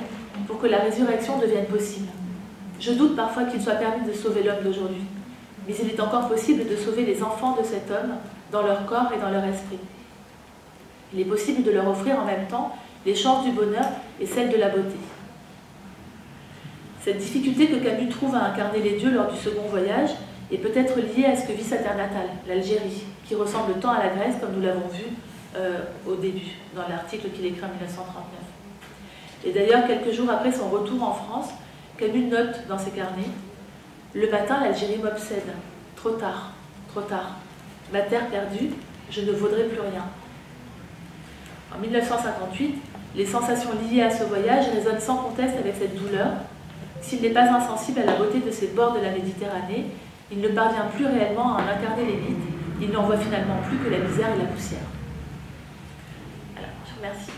pour que la résurrection devienne possible. Je doute parfois qu'il soit permis de sauver l'homme d'aujourd'hui, mais il est encore possible de sauver les enfants de cet homme dans leur corps et dans leur esprit. Il est possible de leur offrir en même temps les chances du bonheur et celles de la beauté. Cette difficulté que Camus trouve à incarner les dieux lors du second voyage est peut-être liée à ce que vit sa terre natale, l'Algérie, qui ressemble tant à la Grèce comme nous l'avons vu au début, dans l'article qu'il écrit en 1939. Et d'ailleurs, quelques jours après son retour en France, Camus note dans ses carnets « Le matin, l'Algérie m'obsède. Trop tard, trop tard. Ma terre perdue, je ne vaudrai plus rien. » En 1958, les sensations liées à ce voyage résonnent sans conteste avec cette douleur. S'il n'est pas insensible à la beauté de ces bords de la Méditerranée, il ne parvient plus réellement à en incarner les mythes. Il n'en voit finalement plus que la misère et la poussière. Alors, je vous remercie.